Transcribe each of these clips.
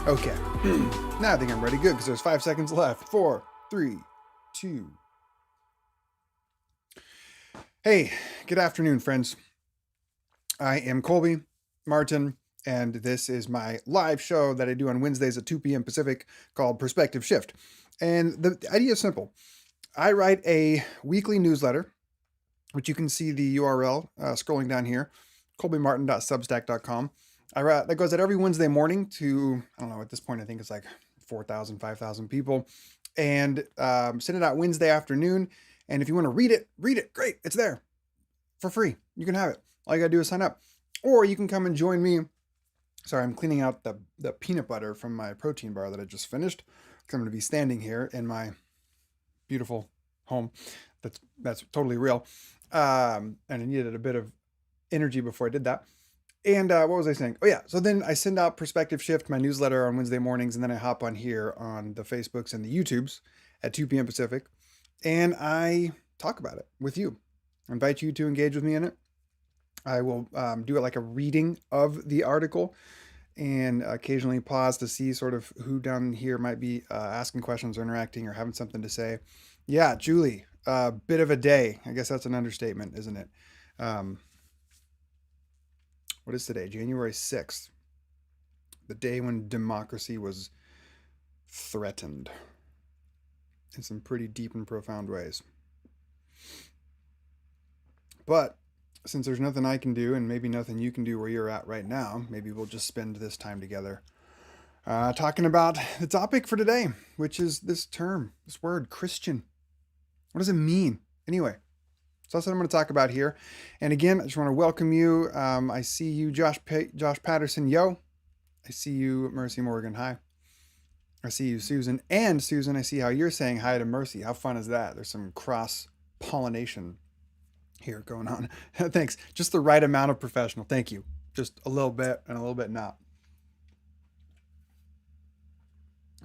Okay. Now I think I'm ready. Good, because there's 5 seconds left. 4, 3, 2. Hey, good afternoon, friends. I am Colby Martin, and this is my live show that I do on Wednesdays at 2 p.m. Pacific called Perspective Shift. And the idea is simple. I write a weekly newsletter, which you can see the URL scrolling down here, colbymartin.substack.com. That goes out every Wednesday morning to, I don't know, at this point, I think it's like 4,000, 5,000 people, and send it out Wednesday afternoon. And if you want to read it, great. It's there for free. You can have it. All you got to do is sign up. Or you can come and join me. Sorry, I'm cleaning out the peanut butter from my protein bar that I just finished, because I'm going to be standing here in my beautiful home. That's totally real. And I needed a bit of energy before I did that. And what was I saying? Oh yeah, so then I send out Perspective Shift, my newsletter, on Wednesday mornings, and then I hop on here on the Facebooks and the YouTubes at 2 p.m. Pacific, and I talk about it with you. I invite you to engage with me in it. I will do it like a reading of the article, and occasionally pause to see sort of who down here might be asking questions or interacting or having something to say. Yeah, Julie, bit of a day. I guess that's an understatement, isn't it? What is today? January 6th, the day when democracy was threatened in some pretty deep and profound ways. But since there's nothing I can do, and maybe nothing you can do where you're at right now, maybe we'll just spend this time together talking about the topic for today, which is this term, this word, Christian. What does it mean? Anyway, so that's what I'm going to talk about here. And again, I just want to welcome you. I see you, Josh Patterson. Yo. I see you, Mercy Morgan. Hi. I see you, Susan. And Susan, I see how you're saying hi to Mercy. How fun is that? There's some cross-pollination here going on. Thanks. Just the right amount of professional. Thank you. Just a little bit and a little bit not.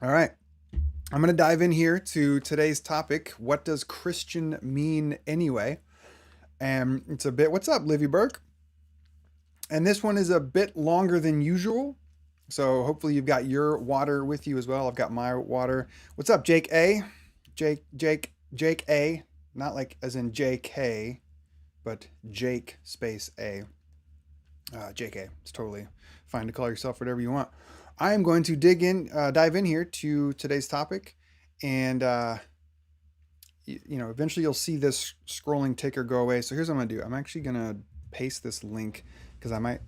All right. I'm going to dive in here to today's topic. What does Christian mean anyway? And it's a bit, what's up, Livy Burke? And this one is a bit longer than usual. So hopefully you've got your water with you as well. I've got my water. What's up, Jake A? Jake A, not like as in JK, but Jake space A. JK, it's totally fine to call yourself whatever you want. I am going to dive in here to today's topic, and eventually you'll see this scrolling ticker go away. So here's what I'm gonna do. I'm actually gonna paste this link because I might.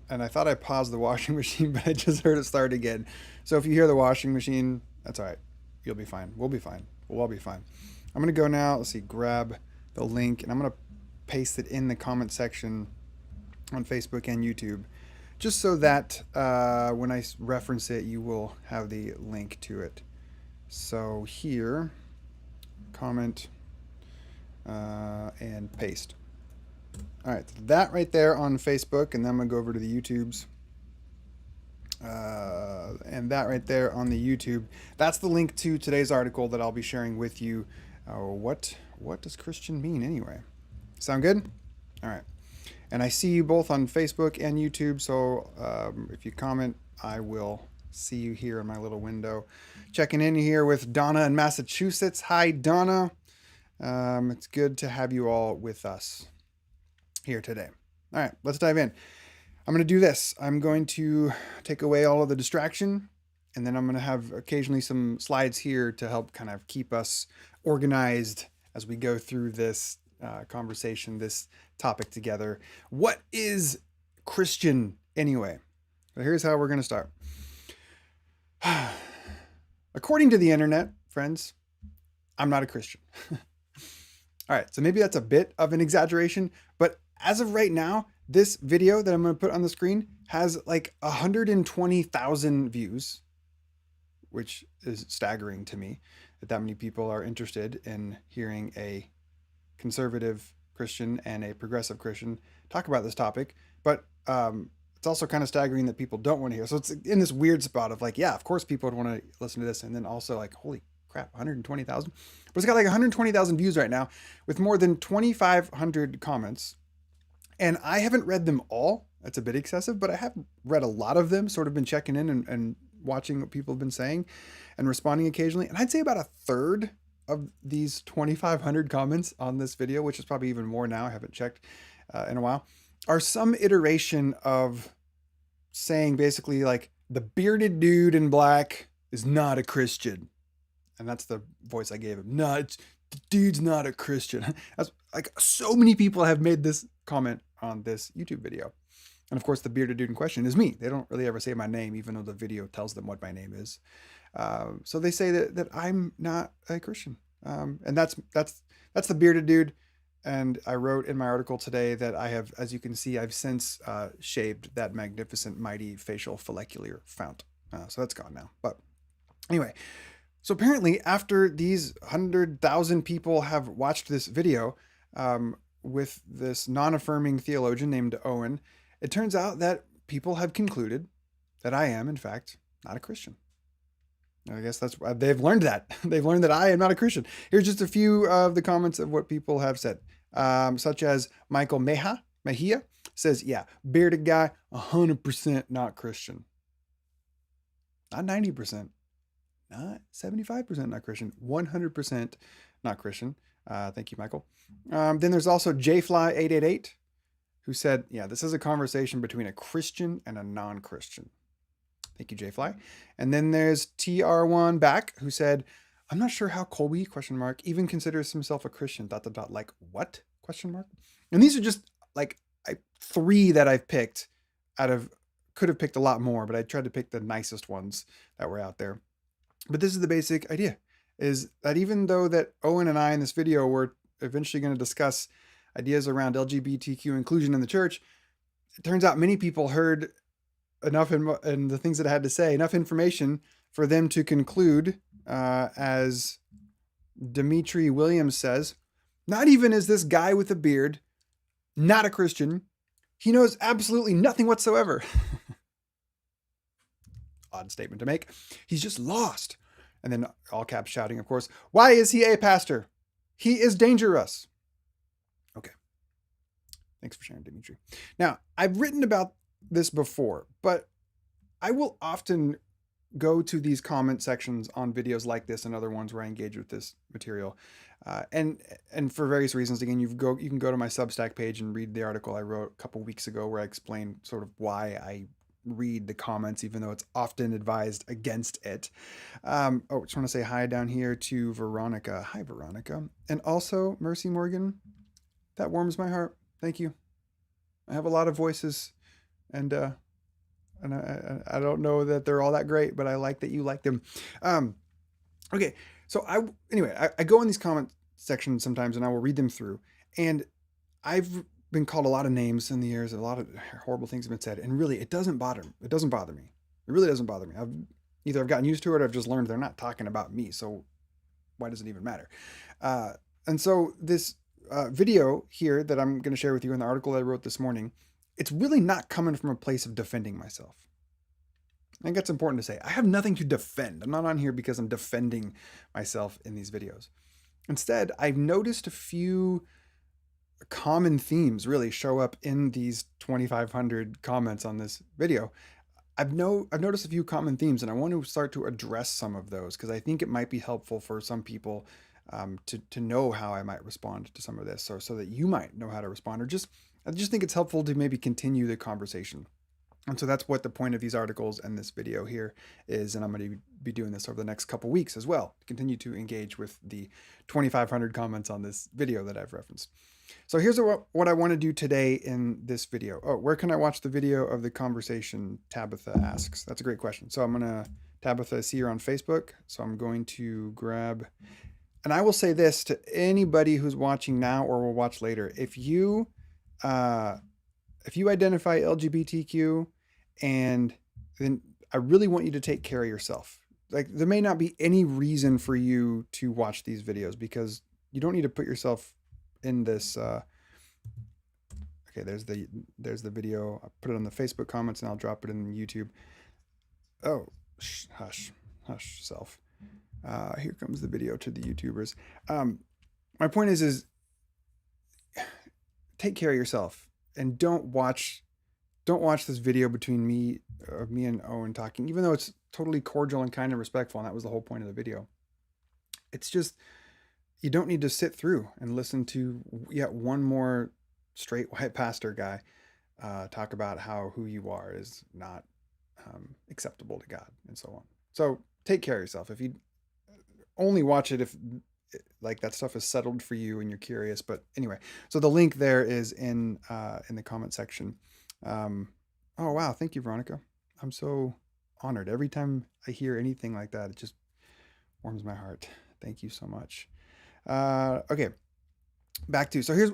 And I thought I paused the washing machine, but I just heard it start again. So if you hear the washing machine, that's all right. You'll be fine. We'll be fine. We'll all be fine. I'm gonna go now. Let's see. Grab the link, and I'm gonna paste it in the comment section on Facebook and YouTube, just so that when I reference it, you will have the link to it. So here, comment and paste. All right, that right there on Facebook, and then I'm gonna go over to the YouTubes. And that right there on the YouTube, that's the link to today's article that I'll be sharing with you. What does Christian mean anyway? Sound good? All right. And I see you both on Facebook and YouTube, so if you comment, I will see you here in my little window. Checking in here with Donna in Massachusetts. Hi, Donna. It's good to have you all with us here today. All right, let's dive in. I'm going to do this. I'm going to take away all of the distraction, and then I'm going to have occasionally some slides here to help kind of keep us organized as we go through this conversation, this topic together. What is Christian anyway? So here's how we're going to start. According to the internet, friends, I'm not a Christian. All right, so maybe that's a bit of an exaggeration, but as of right now, this video that I'm going to put on the screen has like 120,000 views, which is staggering to me that many people are interested in hearing a conservative Christian and a progressive Christian talk about this topic. But it's also kind of staggering that people don't want to hear. So it's in this weird spot of like, yeah, of course people would want to listen to this. And then also like, holy crap, 120,000. But it's got like 120,000 views right now with more than 2,500 comments And I haven't read them all. That's a bit excessive, but I have read a lot of them, sort of been checking in and watching what people have been saying and responding occasionally. And I'd say about a third of these 2,500 comments on this video, which is probably even more now, I haven't checked in a while, are some iteration of saying basically like the bearded dude in black is not a Christian. And that's the voice I gave him. No, the dude's not a Christian. That's like so many people have made this comment on this YouTube video. And of course, the bearded dude in question is me. They don't really ever say my name, even though the video tells them what my name is. So they say that I'm not a Christian. And that's the bearded dude. And I wrote in my article today that I have, as you can see, I've since shaved that magnificent, mighty facial follicular fount. So that's gone now. But anyway, so apparently after these 100,000 people have watched this video with this non-affirming theologian named Owen, it turns out that people have concluded that I am, in fact, not a Christian. I guess that's why they've learned that. They've learned that I am not a Christian. Here's just a few of the comments of what people have said, such as Michael Mejia says, yeah, bearded guy, 100% not Christian. Not 90%, not 75% not Christian, 100% not Christian. Thank you, Michael. Then there's also JFly888 who said, yeah, this is a conversation between a Christian and a non-Christian. Thank you, JFly. And then there's TR1 back who said, I'm not sure how Colby, ? Even considers himself a Christian, ... Like what? ? And these are just like 3 that I've picked out of, could have picked a lot more, but I tried to pick the nicest ones that were out there. But this is the basic idea, is that even though that Owen and I in this video were eventually going to discuss ideas around LGBTQ inclusion in the church, it turns out many people heard enough in the things that I had to say, enough information for them to conclude, as Dimitri Williams says, not even is this guy with a beard not a Christian, he knows absolutely nothing whatsoever. Odd statement to make. He's just lost. And then all caps shouting, of course, why is he a pastor? He is dangerous. Okay. Thanks for sharing, Dimitri. Now, I've written about this before, but I will often go to these comment sections on videos like this and other ones where I engage with this material. And for various reasons, again, you can go to my Substack page and read the article I wrote a couple weeks ago where I explain sort of why I read the comments, even though it's often advised against it. I just want to say hi down here to Veronica. Hi, Veronica. And also Mercy Morgan. That warms my heart. Thank you. I have a lot of voices, and I don't know that they're all that great, but I like that you like them. Okay, so I go in these comment sections sometimes and I will read them through, and I've been called a lot of names in the years, a lot of horrible things have been said, and really it doesn't bother me. It doesn't bother me. It really doesn't bother me. I've gotten used to it, or I've just learned they're not talking about me, so why does it even matter? And so this video here that I'm going to share with you in the article I wrote this morning, it's really not coming from a place of defending myself. I think that's important to say. I have nothing to defend. I'm not on here because I'm defending myself in these videos. Instead, I've noticed a few common themes really show up in these 2,500 comments on this video. I've noticed a few common themes, and I want to start to address some of those because I think it might be helpful for some people to know how I might respond to some of this, so that you might know how to respond, or I just think it's helpful to maybe continue the conversation. And so that's what the point of these articles and this video here is. And I'm going to be doing this over the next couple weeks as well, to continue to engage with the 2,500 comments on this video that I've referenced. So here's what I want to do today in this video. Oh, where can I watch the video of the conversation? Tabitha asks. That's a great question. So Tabitha is here on Facebook. So I'm going to grab, and I will say this to anybody who's watching now or will watch later. If you identify LGBTQ, and then I really want you to take care of yourself. Like, there may not be any reason for you to watch these videos because you don't need to put yourself in this. Okay, there's the video. I'll put it on the Facebook comments and I'll drop it in YouTube. Oh, hush, self. Here comes the video to the YouTubers. My point is take care of yourself. and don't watch this video between me and Owen talking, even though it's totally cordial and kind and respectful, and that was the whole point of the video. It's just, you don't need to sit through and listen to yet one more straight white pastor guy talk about how who you are is not acceptable to God and so on. So take care of yourself. If you only watch it if like that stuff is settled for you and you're curious. But anyway, so the link there is in the comment section. Oh wow, thank you, Veronica. I'm so honored. Every time I hear anything like that, it just warms my heart. Thank you so much. Okay, back to, so here's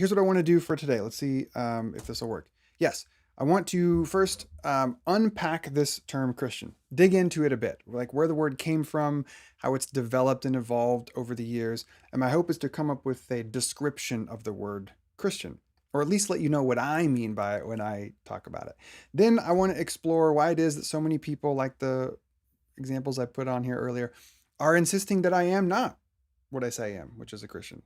what I want to do for today. Let's see if this will work. Yes, I want to first unpack this term Christian, dig into it a bit, like where the word came from, how it's developed and evolved over the years. And my hope is to come up with a description of the word Christian, or at least let you know what I mean by it when I talk about it. Then I want to explore why it is that so many people, like the examples I put on here earlier, are insisting that I am not what I say I am, which is a Christian.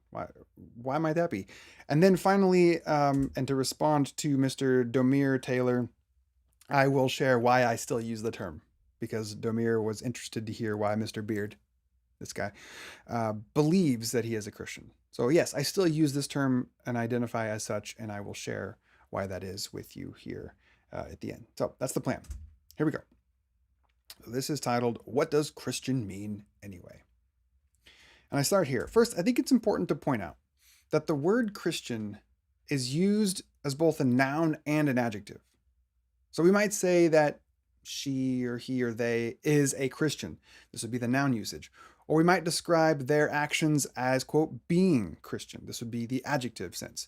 Why might that be? And then finally, and to respond to Mr. Domir Taylor, I will share why I still use the term, because Domir was interested to hear why Mr. Beard, this guy, believes that he is a Christian. So yes, I still use this term and identify as such, and I will share why that is with you here at the end. So that's the plan. Here we go. So this is titled, What Does Christian Mean Anyway? And I start here. First, I think it's important to point out that the word Christian is used as both a noun and an adjective. So we might say that she or he or they is a Christian. This would be the noun usage. Or we might describe their actions as, quote, being Christian. This would be the adjective sense.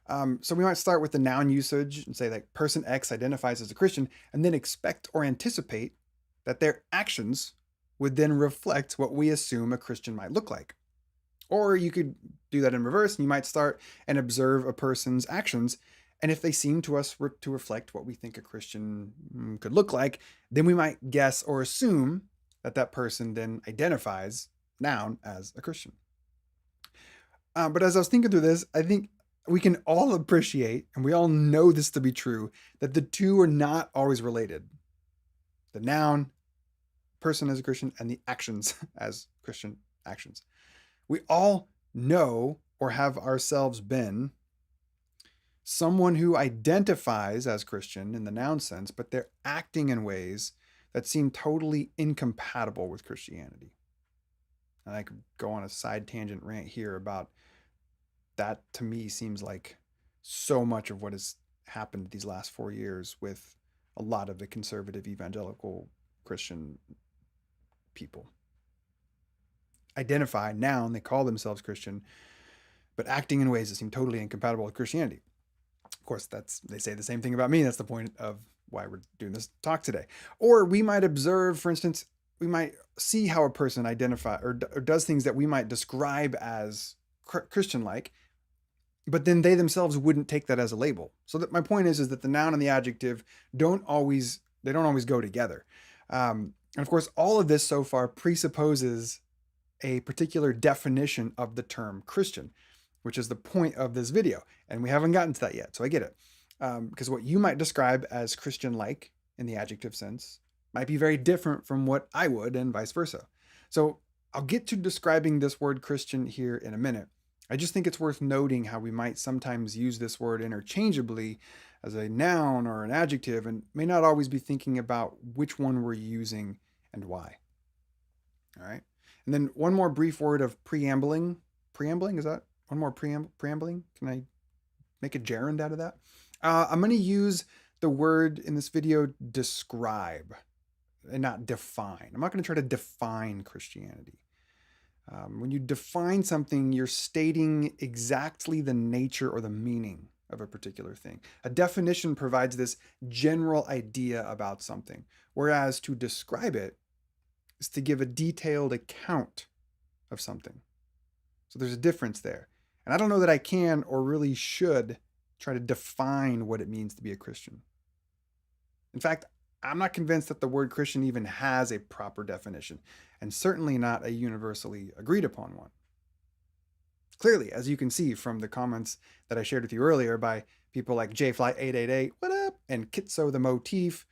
So we might start with the noun usage and say like person X identifies as a Christian, and then expect or anticipate that their actions would then reflect what we assume a Christian might look like. Or you could do that in reverse, and you might start and observe a person's actions, and if they seem to us to reflect what we think a Christian could look like, then we might guess or assume that that person then identifies, noun, as a Christian. But as I was thinking through this, I think we can all appreciate, and we all know this to be true, that the two are not always related. The noun, person as a Christian, and the actions as Christian actions. We all know or have ourselves been someone who identifies as Christian in the noun sense, but they're acting in ways that seem totally incompatible with Christianity. And I could go on a side tangent rant here about that. To me seems like so much of what has happened these last 4 years with a lot of the conservative evangelical Christian people. Identify, noun, they call themselves Christian, but acting in ways that seem totally incompatible with Christianity. Of course, they say the same thing about me. That's the point of why we're doing this talk today. Or we might observe, for instance, we might see how a person identifies or does things that we might describe as Christian-like, but then they themselves wouldn't take that as a label. So that my point is that the noun and the adjective don't always go together. And of course, all of this so far presupposes a particular definition of the term Christian, which is the point of this video. And we haven't gotten to that yet, so I get it. Because what you might describe as Christian-like in the adjective sense might be very different from what I would, and vice versa. So I'll get to describing this word Christian here in a minute. I just think it's worth noting how we might sometimes use this word interchangeably as a noun or an adjective, and may not always be thinking about which one we're using and why. All right. And then one more brief word of preambling. Preambling, is that one more preambling? Can I make a gerund out of that? I'm going to use the word in this video describe and not define. I'm not going to try to define Christianity. When you define something, you're stating exactly the nature or the meaning of a particular thing. A definition provides this general idea about something, whereas to describe it is to give a detailed account of something. So there's a difference there. And I don't know that I can or really should try to define what it means to be a Christian. In fact, I'm not convinced that the word Christian even has a proper definition, and certainly not a universally agreed upon one. Clearly, as you can see from the comments that I shared with you earlier, by People like JFly888, what up? And Kitso the Motif,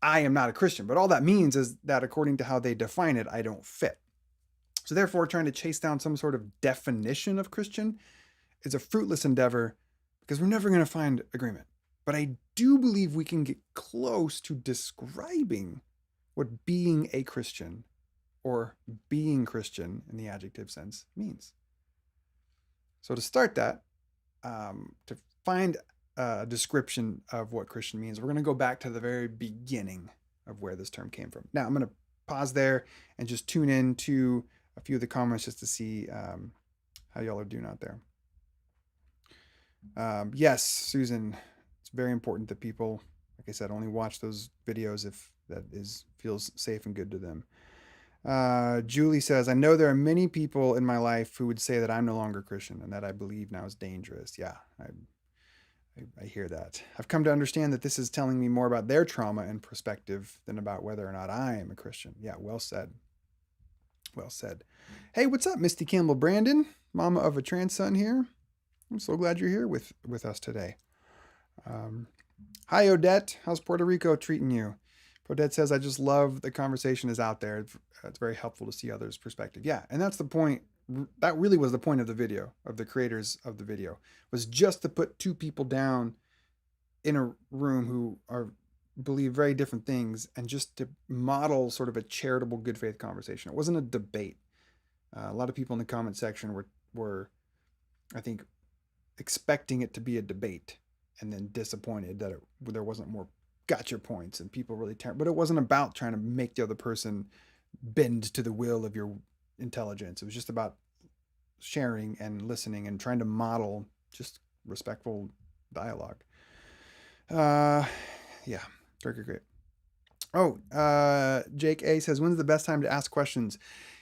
I am not a Christian. But all that means is that according to how they define it, I don't fit. So therefore, trying to chase down some sort of definition of Christian is a fruitless endeavor because we're never going to find agreement. But I do believe we can get close to describing what being a Christian or being Christian in the adjective sense means. So to start that, to find a description of what Christian means, we're going to go back to the very beginning of where this term came from. Now, I'm going to pause there and just tune in to a few of the comments just to see how y'all are doing out there. Yes, Susan, it's very important that people, like I said, only watch those videos if that feels safe and good to them. Julie says, I know there are many people in my life who would say that I'm no longer Christian and that I believe now is dangerous. Yeah, I hear that. I've come to understand that this is telling me more about their trauma and perspective than about whether or not I am a Christian. Yeah, well said. Well said. Hey, what's up, Misty Campbell Brandon, mama of a trans son here. I'm so glad you're here with us today. Hi, Odette. How's Puerto Rico treating you? Odette says, I just love the conversation is out there. It's very helpful to see others' perspective. Yeah, and that's the point. That really was the point of the video, of the creators of the video, was just to put two people down in a room who believe very different things and just to model sort of a charitable good faith conversation. It wasn't a debate. A lot of people in the comment section were, I think, expecting it to be a debate and then disappointed that there wasn't more gotcha points and people really but it wasn't about trying to make the other person bend to the will of your intelligence. It was just about sharing and listening and trying to model just respectful dialogue. Yeah, great. Oh, Jake A says, when's the best time to ask questions?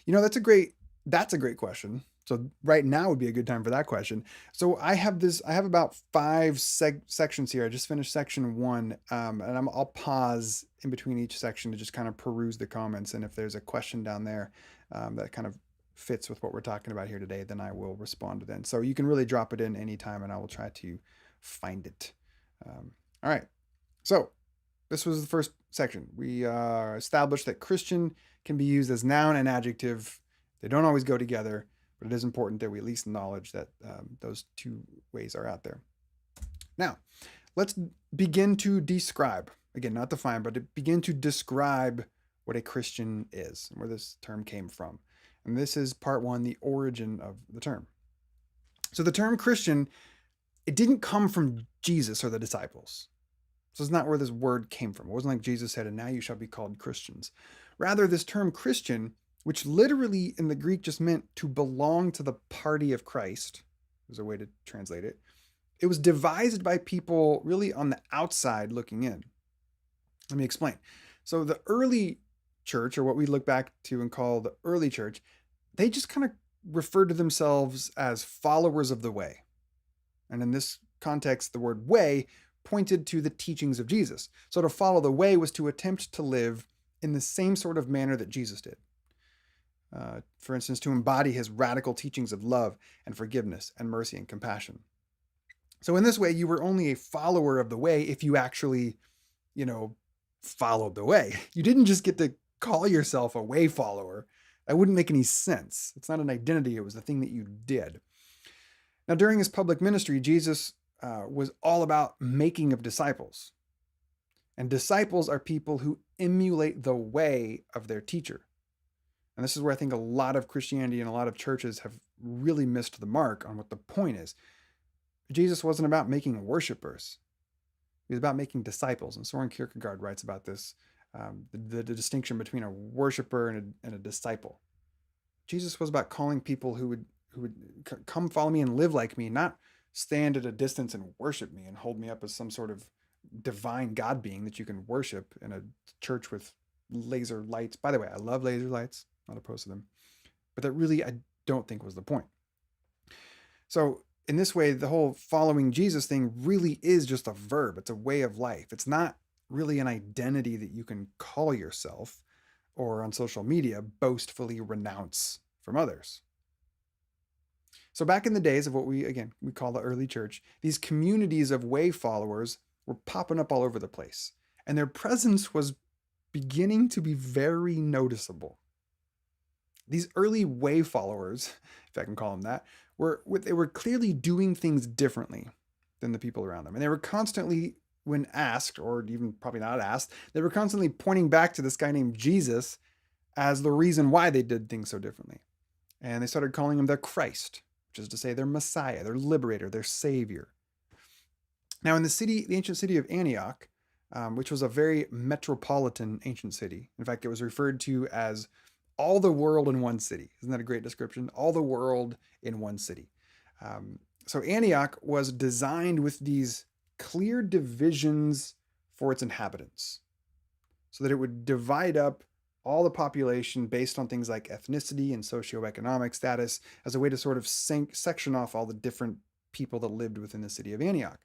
You know, that's a great question. So right now would be a good time for that question. So I have about 5 sections here. I just finished section 1, and I'll pause in between each section to just kind of peruse the comments. And if there's a question down there that kind of fits with what we're talking about here today, then I will respond to that. So you can really drop it in anytime and I will try to find it. All right. So this was the first section. We established that Christian can be used as noun and adjective. They don't always go together, but it is important that we at least acknowledge that those two ways are out there. Now, let's begin to describe, again, not define, but to begin to describe what a Christian is and where this term came from. And this is part 1, the origin of the term. So the term Christian, it didn't come from Jesus or the disciples. So it's not where this word came from. It wasn't like Jesus said, and now you shall be called Christians. Rather, this term Christian, which literally in the Greek just meant to belong to the party of Christ, is a way to translate it. It was devised by people really on the outside looking in. Let me explain. So the early church, or what we look back to and call the early church, they just kind of referred to themselves as followers of the way. And in this context, the word way pointed to the teachings of Jesus. So to follow the way was to attempt to live in the same sort of manner that Jesus did. For instance, to embody his radical teachings of love and forgiveness and mercy and compassion. So in this way, you were only a follower of the way if you actually, followed the way. You didn't just get to call yourself a way follower. That wouldn't make any sense. It's not an identity. It was the thing that you did. Now, during his public ministry, Jesus was all about making of disciples. And disciples are people who emulate the way of their teacher. And this is where I think a lot of Christianity and a lot of churches have really missed the mark on what the point is. Jesus wasn't about making worshipers. He was about making disciples. And Soren Kierkegaard writes about this, the distinction between a worshiper and a disciple. Jesus was about calling people who would come follow me and live like me, not stand at a distance and worship me and hold me up as some sort of divine God being that you can worship in a church with laser lights. By the way, I love laser lights, not opposed to them, but that really I don't think was the point. So in this way, the whole following Jesus thing really is just a verb. It's a way of life. It's not really an identity that you can call yourself or on social media boastfully renounce from others. So back in the days of what we call the early church, these communities of way followers were popping up all over the place, and their presence was beginning to be very noticeable. These early way followers, if I can call them that, they were clearly doing things differently than the people around them. And they were constantly, when asked, or even probably not asked, they were constantly pointing back to this guy named Jesus as the reason why they did things so differently. And they started calling him the Christ, which is to say their Messiah, their liberator, their savior. Now in the ancient city of Antioch, which was a very metropolitan ancient city. In fact, it was referred to as all the world in one city. Isn't that a great description? All the world in one city. So Antioch was designed with these clear divisions for its inhabitants, so that it would divide up all the population based on things like ethnicity and socioeconomic status as a way to sort of section off all the different people that lived within the city of Antioch.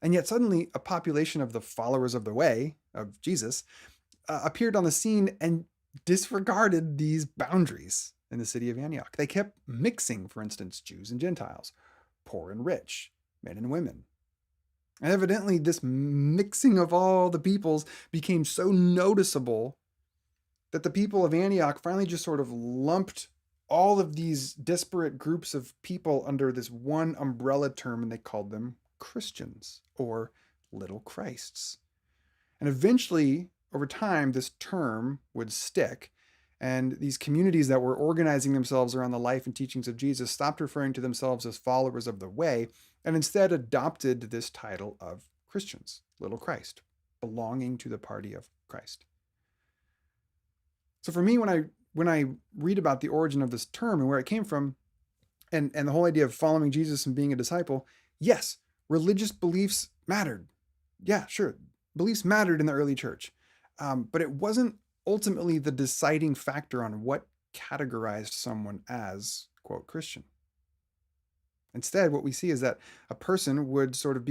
And yet suddenly a population of the followers of the way of Jesus appeared on the scene and disregarded these boundaries in the city of Antioch. They kept mixing, for instance, Jews and Gentiles, poor and rich, men and women. And evidently this mixing of all the peoples became so noticeable that the people of Antioch finally just sort of lumped all of these disparate groups of people under this one umbrella term, and they called them Christians, or little Christs. And eventually, over time, this term would stick, and these communities that were organizing themselves around the life and teachings of Jesus stopped referring to themselves as followers of the way, and instead adopted this title of Christians, little Christ, belonging to the party of Christ. So for me, when I read about the origin of this term and where it came from, and the whole idea of following Jesus and being a disciple, yes, religious beliefs mattered. Yeah, sure. Beliefs mattered in the early church. But it wasn't ultimately the deciding factor on what categorized someone as, quote, Christian. Instead, what we see is that a person would sort of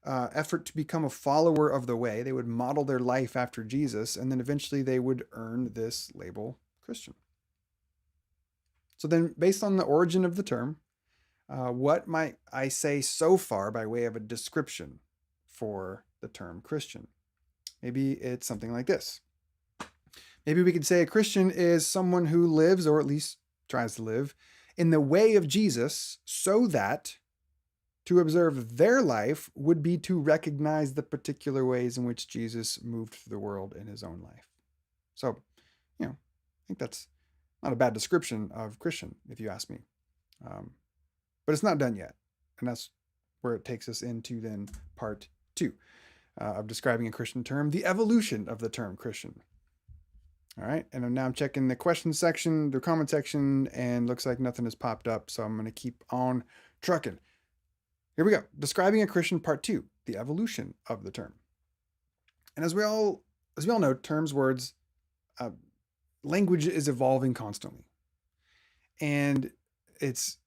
effort to become a follower of the way. They would model their life after Jesus, and then eventually they would earn this label Christian. So then, based on the origin of the term, what might I say so far by way of a description for the term Christian? Maybe it's something like this. Maybe we could say a Christian is someone who lives, or at least tries to live, in the way of Jesus, so that to observe their life would be to recognize the particular ways in which Jesus moved through the world in his own life. So, I think that's not a bad description of Christian, if you ask me. But it's not done yet. And that's where it takes us into then part 2 of describing a Christian term, the evolution of the term Christian. All right, and now I'm checking the question section, the comment section, and looks like nothing has popped up, so I'm going to keep on trucking. Here we go. Describing a Christian part 2, the evolution of the term. And as we all know, terms, words, language is evolving constantly. And it's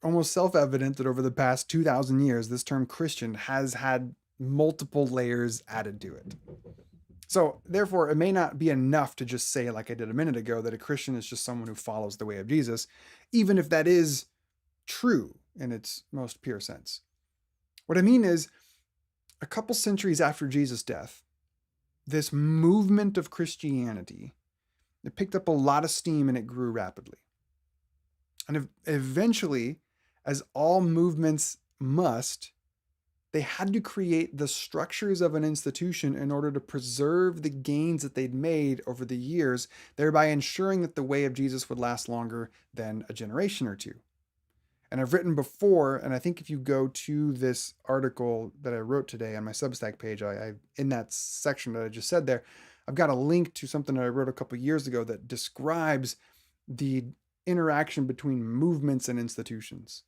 almost self-evident that over the past 2,000 years, this term Christian has had multiple layers added to it. So therefore, it may not be enough to just say, like I did a minute ago, that a Christian is just someone who follows the way of Jesus, even if that is true in its most pure sense. What I mean is, a couple centuries after Jesus' death, this movement of Christianity, it picked up a lot of steam and it grew rapidly. And eventually, as all movements must, they had to create the structures of an institution in order to preserve the gains that they'd made over the years, thereby ensuring that the way of Jesus would last longer than a generation or two. And I've written before, and I think if you go to this article that I wrote today on my Substack page, I in that section that I just said there, I've got a link to something that I wrote a couple years ago that describes the interaction between movements and institutions,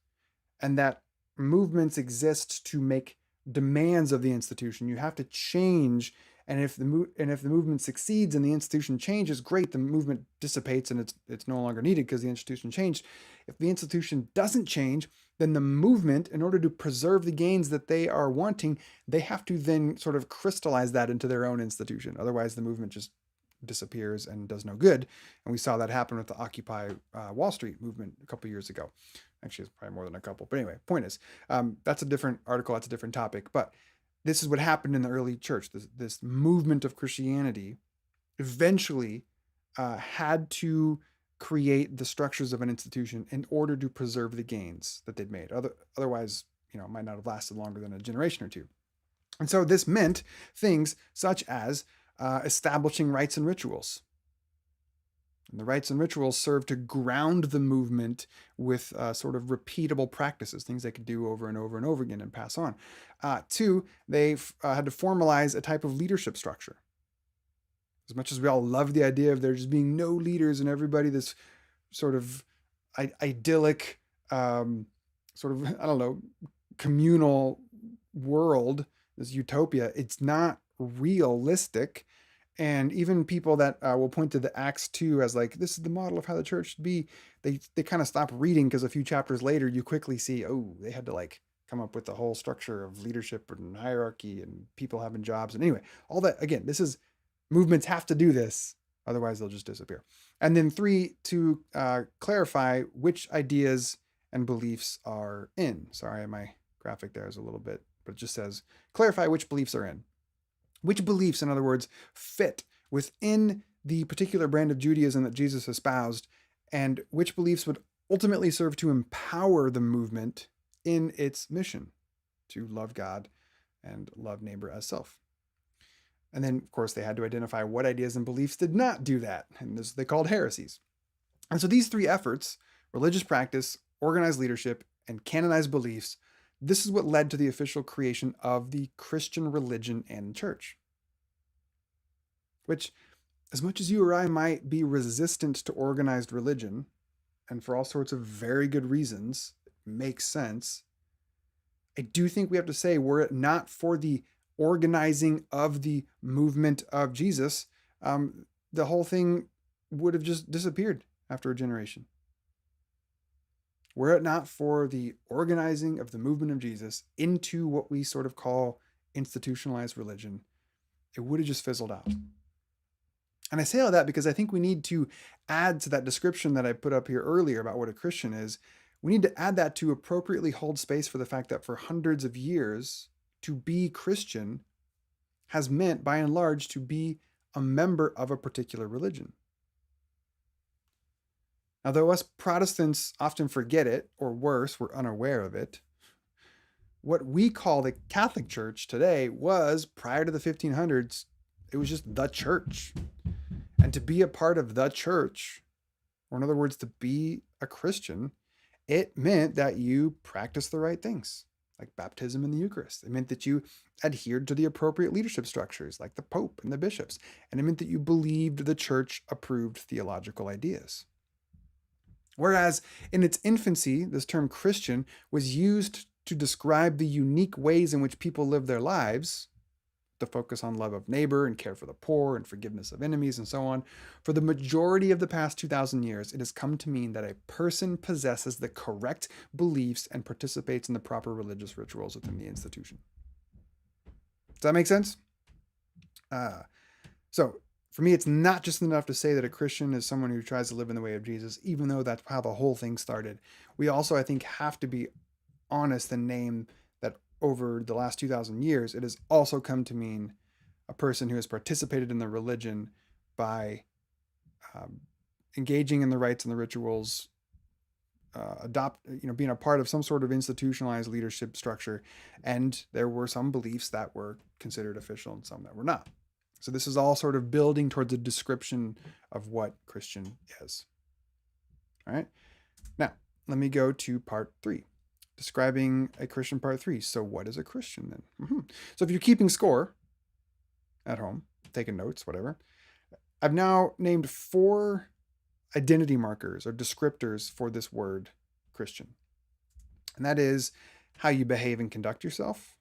and that movements exist to make demands of the institution. You have to change, and if the movement succeeds and the institution changes, great, the movement dissipates and it's no longer needed because the institution changed. If the institution doesn't change, then the movement, in order to preserve the gains that they are wanting, they have to then sort of crystallize that into their own institution. Otherwise, the movement just disappears and does no good. And we saw that happen with the Occupy Wall Street movement a couple years ago. Actually, it's probably more than a couple. But anyway, point is, that's a different article. That's a different topic. But this is what happened in the early church. This movement of Christianity eventually had to create the structures of an institution in order to preserve the gains that they'd made. Otherwise, it might not have lasted longer than a generation or two. And so this meant things such as establishing rites and rituals. And the rites and rituals served to ground the movement with sort of repeatable practices, things they could do over and over and over again and pass on. Two, they had to formalize a type of leadership structure. As much as we all love the idea of there just being no leaders and everybody this sort of idyllic, sort of, I don't know, communal world, this utopia, it's not realistic. And even people that will point to the Acts 2 as like, this is the model of how the church should be, they kind of stop reading because a few chapters later, you quickly see, oh, they had to like come up with the whole structure of leadership and hierarchy and people having jobs. And anyway, all that, again, this is, movements have to do this, otherwise they'll just disappear. And then 3, to clarify which ideas and beliefs are in. Sorry, my graphic there is a little bit, but it just says, clarify which beliefs are in. Which beliefs, in other words, fit within the particular brand of Judaism that Jesus espoused, and which beliefs would ultimately serve to empower the movement in its mission to love God and love neighbor as self. And then, of course, they had to identify what ideas and beliefs did not do that, and this they called heresies. And so these 3 efforts, religious practice, organized leadership, and canonized beliefs, this is what led to the official creation of the Christian religion and church. Which, as much as you or I might be resistant to organized religion, and for all sorts of very good reasons, it makes sense, I do think we have to say, were it not for the organizing of the movement of Jesus, the whole thing would have just disappeared after a generation. Were it not for the organizing of the movement of Jesus into what we sort of call institutionalized religion, it would have just fizzled out. And I say all that because I think we need to add to that description that I put up here earlier about what a Christian is. We need to add that to appropriately hold space for the fact that for hundreds of years, to be Christian has meant, by and large, to be a member of a particular religion. Now, though us Protestants often forget it, or worse, we're unaware of it, what we call the Catholic Church today was, prior to the 1500s, it was just the church. And to be a part of the church, or in other words, to be a Christian, it meant that you practiced the right things, like baptism and the Eucharist. It meant that you adhered to the appropriate leadership structures, like the Pope and the bishops. And it meant that you believed the church-approved theological ideas. Whereas in its infancy, this term Christian was used to describe the unique ways in which people live their lives, to focus on love of neighbor and care for the poor and forgiveness of enemies and so on. For the majority of the past 2,000 years, it has come to mean that a person possesses the correct beliefs and participates in the proper religious rituals within the institution. Does that make sense? So for me, it's not just enough to say that a Christian is someone who tries to live in the way of Jesus, even though that's how the whole thing started. We also, I think, have to be honest and name that over the last 2,000 years, it has also come to mean a person who has participated in the religion by engaging in the rites and the rituals, being a part of some sort of institutionalized leadership structure. And there were some beliefs that were considered official and some that were not. So this is all sort of building towards a description of what Christian is. All right. Now, let me go to part 3, describing a Christian, part 3. So what is a Christian then? So if you're keeping score at home, taking notes, whatever, I've now named 4 identity markers or descriptors for this word Christian. And that is how you behave and conduct yourself,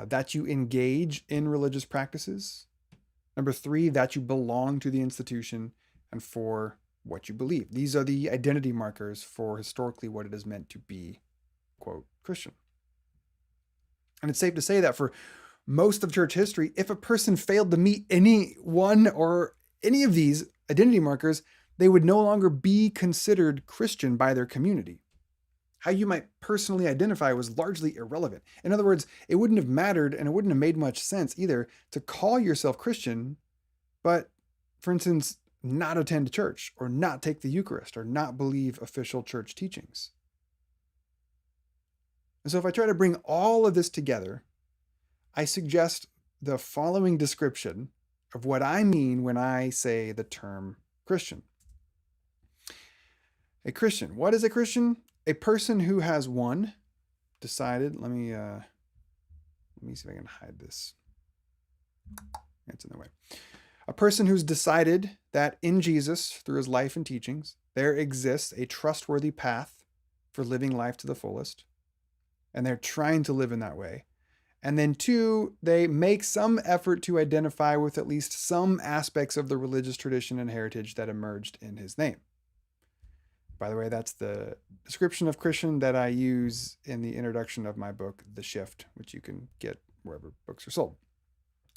that you engage in religious practices. Number 3, that you belong to the institution. And 4, what you believe. These are the identity markers for historically what it is meant to be, quote, Christian. And it's safe to say that for most of church history, if a person failed to meet any one or any of these identity markers, they would no longer be considered Christian by their community. How you might personally identify was largely irrelevant. In other words, it wouldn't have mattered and it wouldn't have made much sense either to call yourself Christian, but for instance, not attend church or not take the Eucharist or not believe official church teachings. And so if I try to bring all of this together, I suggest the following description of what I mean when I say the term Christian. A Christian. What is a Christian? A person who has decided, let me see if I can hide this. It's in the way. A person who's decided that in Jesus, through his life and teachings, there exists a trustworthy path for living life to the fullest, and they're trying to live in that way. And then 2, they make some effort to identify with at least some aspects of the religious tradition and heritage that emerged in his name. By the way, that's the description of Christian that I use in the introduction of my book, The Shift, which you can get wherever books are sold.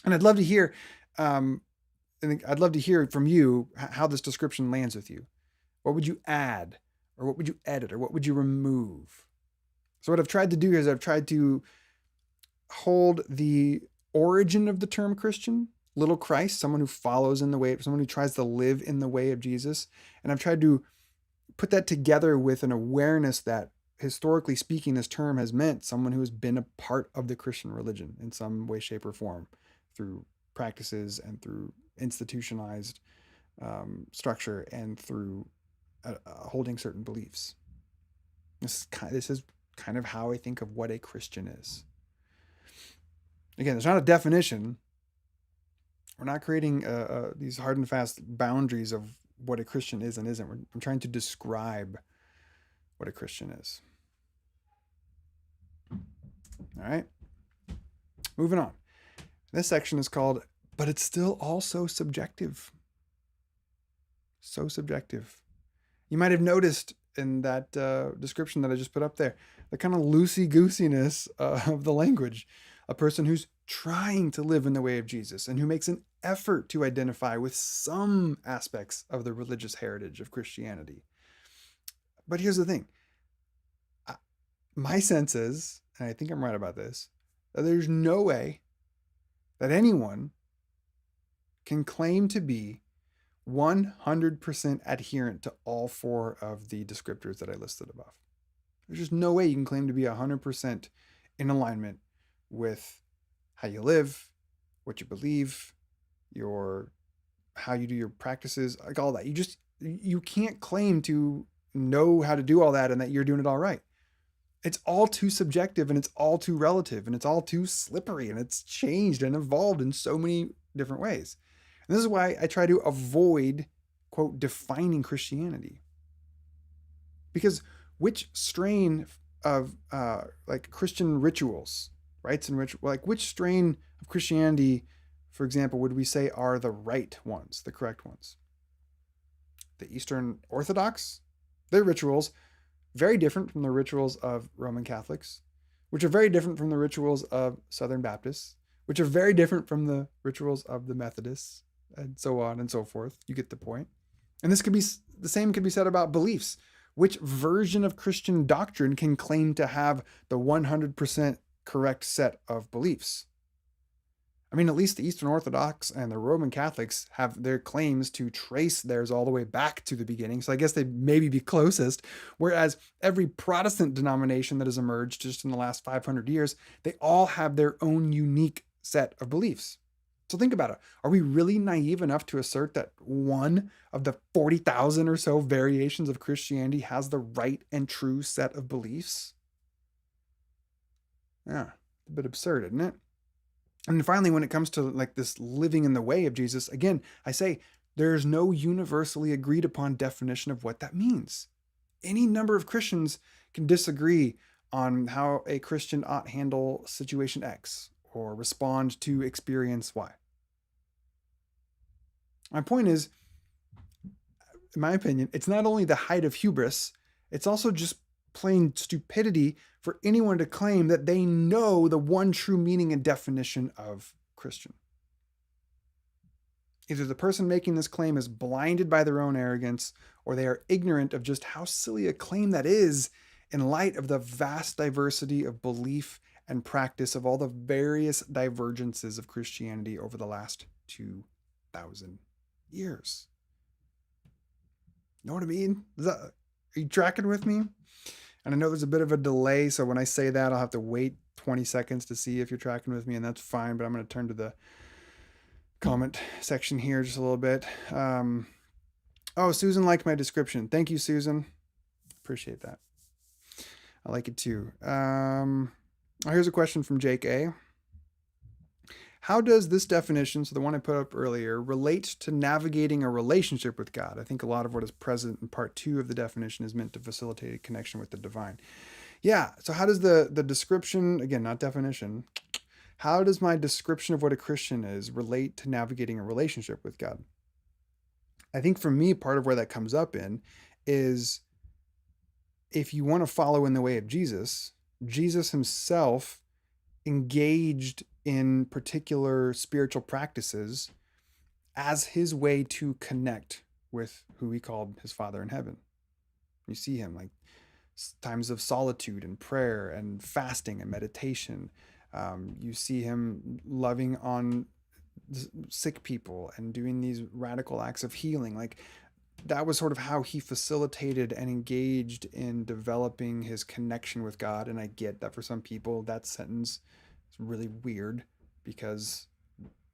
And I'd love to hear, from you how this description lands with you. What would you add, or what would you edit, or what would you remove? So what I've tried to do is I've tried to hold the origin of the term Christian, little Christ, someone who follows in the way, someone who tries to live in the way of Jesus. And I've tried to put that together with an awareness that, historically speaking, this term has meant someone who has been a part of the Christian religion in some way, shape, or form, through practices and through institutionalized structure and through holding certain beliefs. This is kind of how I think of what a Christian is. Again, there's not a definition. We're not creating these hard and fast boundaries of what a Christian is and isn't. I'm trying to describe what a Christian is. All right. Moving on. This section is called, but it's still also subjective. So subjective. You might have noticed in that description that I just put up there, the kind of loosey-goosiness of the language. A person who's trying to live in the way of Jesus and who makes an effort to identify with some aspects of the religious heritage of Christianity. But here's the thing. My sense is, and I think I'm right about this, that there's no way that anyone can claim to be 100% adherent to all 4 of the descriptors that I listed above. There's just no way you can claim to be 100% in alignment with how you live, what you believe, how you do your practices, like all that. You can't claim to know how to do all that and that you're doing it all right. It's all too subjective and it's all too relative and it's all too slippery and it's changed and evolved in so many different ways. And this is why I try to avoid, quote, defining Christianity. Because which strain of Christian rituals, rites and ritual, which strain of Christianity, for example, would we say are the right ones, the correct ones? The Eastern Orthodox, their rituals, very different from the rituals of Roman Catholics, which are very different from the rituals of Southern Baptists, which are very different from the rituals of the Methodists, and so on and so forth. You get the point. And the same could be said about beliefs. Which version of Christian doctrine can claim to have the 100% correct set of beliefs? I mean, at least the Eastern Orthodox and the Roman Catholics have their claims to trace theirs all the way back to the beginning. So I guess they'd maybe be closest. Whereas every Protestant denomination that has emerged just in the last 500 years, they all have their own unique set of beliefs. So think about it. Are we really naive enough to assert that one of the 40,000 or so variations of Christianity has the right and true set of beliefs? Yeah, a bit absurd, isn't it? And finally, when it comes to this living in the way of Jesus, again, I say there's no universally agreed upon definition of what that means. Any number of Christians can disagree on how a Christian ought handle situation X or respond to experience Y. My point is, in my opinion, it's not only the height of hubris, it's also just plain stupidity for anyone to claim that they know the one true meaning and definition of Christian. Either the person making this claim is blinded by their own arrogance, or they are ignorant of just how silly a claim that is in light of the vast diversity of belief and practice of all the various divergences of Christianity over the last 2,000 years. Know what I mean? Are you tracking with me? And I know there's a bit of a delay, so when I say that, I'll have to wait 20 seconds to see if you're tracking with me, and that's fine, but I'm going to turn to the comment section here just a little bit. Oh, Susan liked my description. Thank you, Susan. Appreciate that. I like it too. Here's a question from Jake A. How does this definition, so the one I put up earlier, relate to navigating a relationship with God? I think a lot of what is present in part 2 of the definition is meant to facilitate a connection with the divine. Yeah, so how does the description, again, not definition, how does my description of what a Christian is relate to navigating a relationship with God? I think for me, part of where that comes up in is if you want to follow in the way of Jesus, Jesus himself engaged in particular spiritual practices as his way to connect with who he called his Father in heaven. You see him like times of solitude and prayer and fasting and meditation. You see him loving on sick people and doing these radical acts of healing. Like that was sort of how he facilitated and engaged in developing his connection with God. And I get that for some people, that sentence is really weird because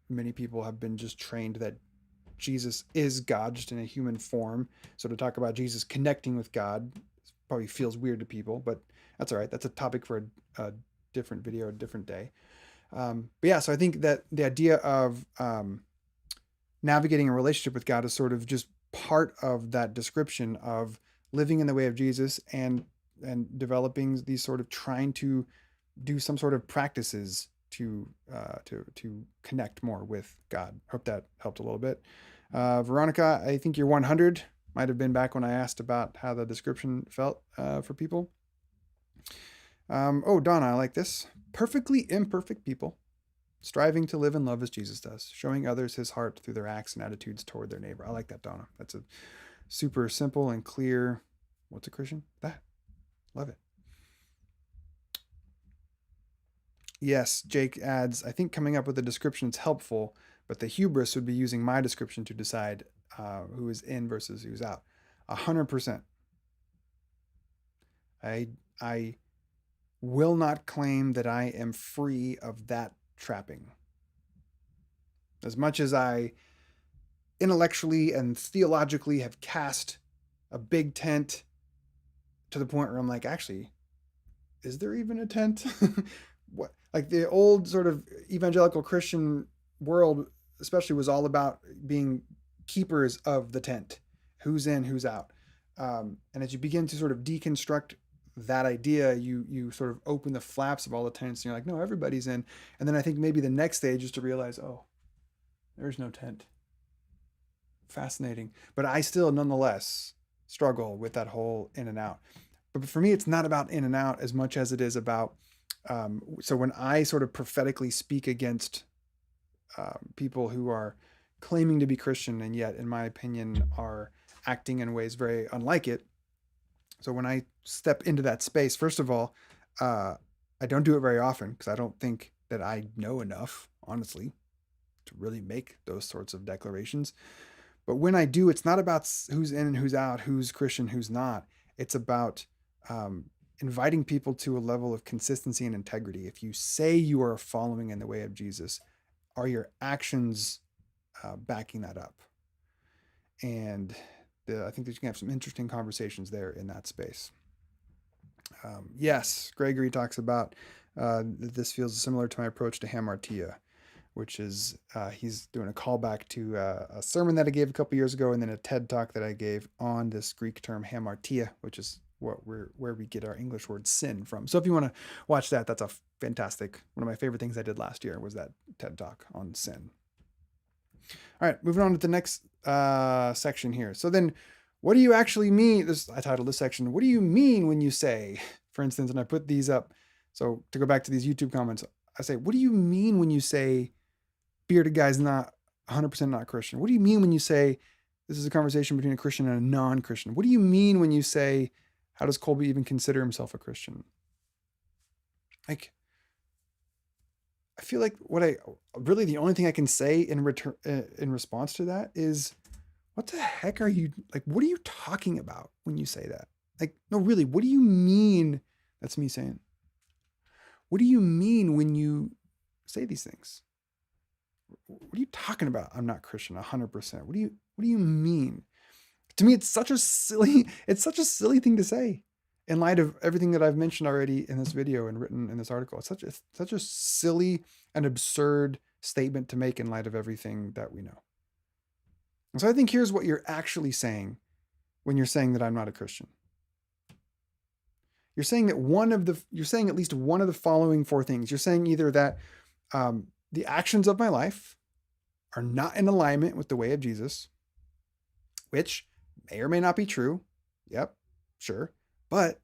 many people have been just trained that Jesus is God, just in a human form. So to talk about Jesus connecting with God probably feels weird to people, but that's all right. That's a topic for a different video, a different day. But yeah, so I think that the idea of navigating a relationship with God is sort of just part of that description of living in the way of Jesus and developing these sort of trying to do some sort of practices to connect more with God. Hope that helped a little bit. Veronica, I think you're 100. Might have been back when I asked about how the description felt for people. Oh, Donna, I like this. Perfectly imperfect people striving to live and love as Jesus does, showing others his heart through their acts and attitudes toward their neighbor. I like that, Donna. That's a super simple and clear. What's a Christian? That. Love it. Yes, Jake adds, I think coming up with a description is helpful, but the hubris would be using my description to decide who is in versus who's out. 100%. I will not claim that I am free of that trapping. As much as I intellectually and theologically have cast a big tent to the point where I'm like, actually, is there even a tent? What, like the old sort of evangelical Christian world, especially, was all about being keepers of the tent, who's in, who's out. And as you begin to sort of deconstruct that idea, you sort of open the flaps of all the tents and you're like, no, everybody's in. And then I think maybe the next stage is to realize, oh, there's no tent. Fascinating. But I still nonetheless struggle with that whole in and out. But for me, it's not about in and out as much as it is about, so when I sort of prophetically speak against people who are claiming to be Christian and yet, in my opinion, are acting in ways very unlike it. So when I step into that space, first of all, I don't do it very often because I don't think that I know enough, honestly, to really make those sorts of declarations. But when I do, it's not about who's in and who's out, who's Christian, who's not. It's about inviting people to a level of consistency and integrity. If you say you are following in the way of Jesus, are your actions backing that up? And I think that you can have some interesting conversations there in that space. Yes, Gregory talks about this feels similar to my approach to hamartia, which is he's doing a callback to a sermon that I gave a couple years ago and then a TED talk that I gave on this Greek term hamartia, which is where we get our English word sin from. So if you want to watch that, that's a fantastic, one of my favorite things I did last year was that TED talk on sin. All right, moving on to the next section here. So then what do you actually mean? I titled this section, what do you mean when you say, for instance, and I put these up. So to go back to these YouTube comments, I say, what do you mean when you say bearded guy's not 100% not Christian? What do you mean when you say this is a conversation between a Christian and a non-Christian? What do you mean when you say, how does Colby even consider himself a Christian? Like, I feel like the only thing I can say in return, in response to that is, what the heck are you, like, what are you talking about when you say that? Like, no, really, what do you mean? That's me saying, what do you mean when you say these things? What are you talking about? I'm not Christian 100%. What do you mean? To me, it's such a silly thing to say in light of everything that I've mentioned already in this video and written in this article. It's such a silly and absurd statement to make in light of everything that we know. And so I think here's what you're actually saying when you're saying that I'm not a Christian. You're saying that you're saying at least one of the following four things. You're saying either that the actions of my life are not in alignment with the way of Jesus, which may or may not be true. Yep, sure. But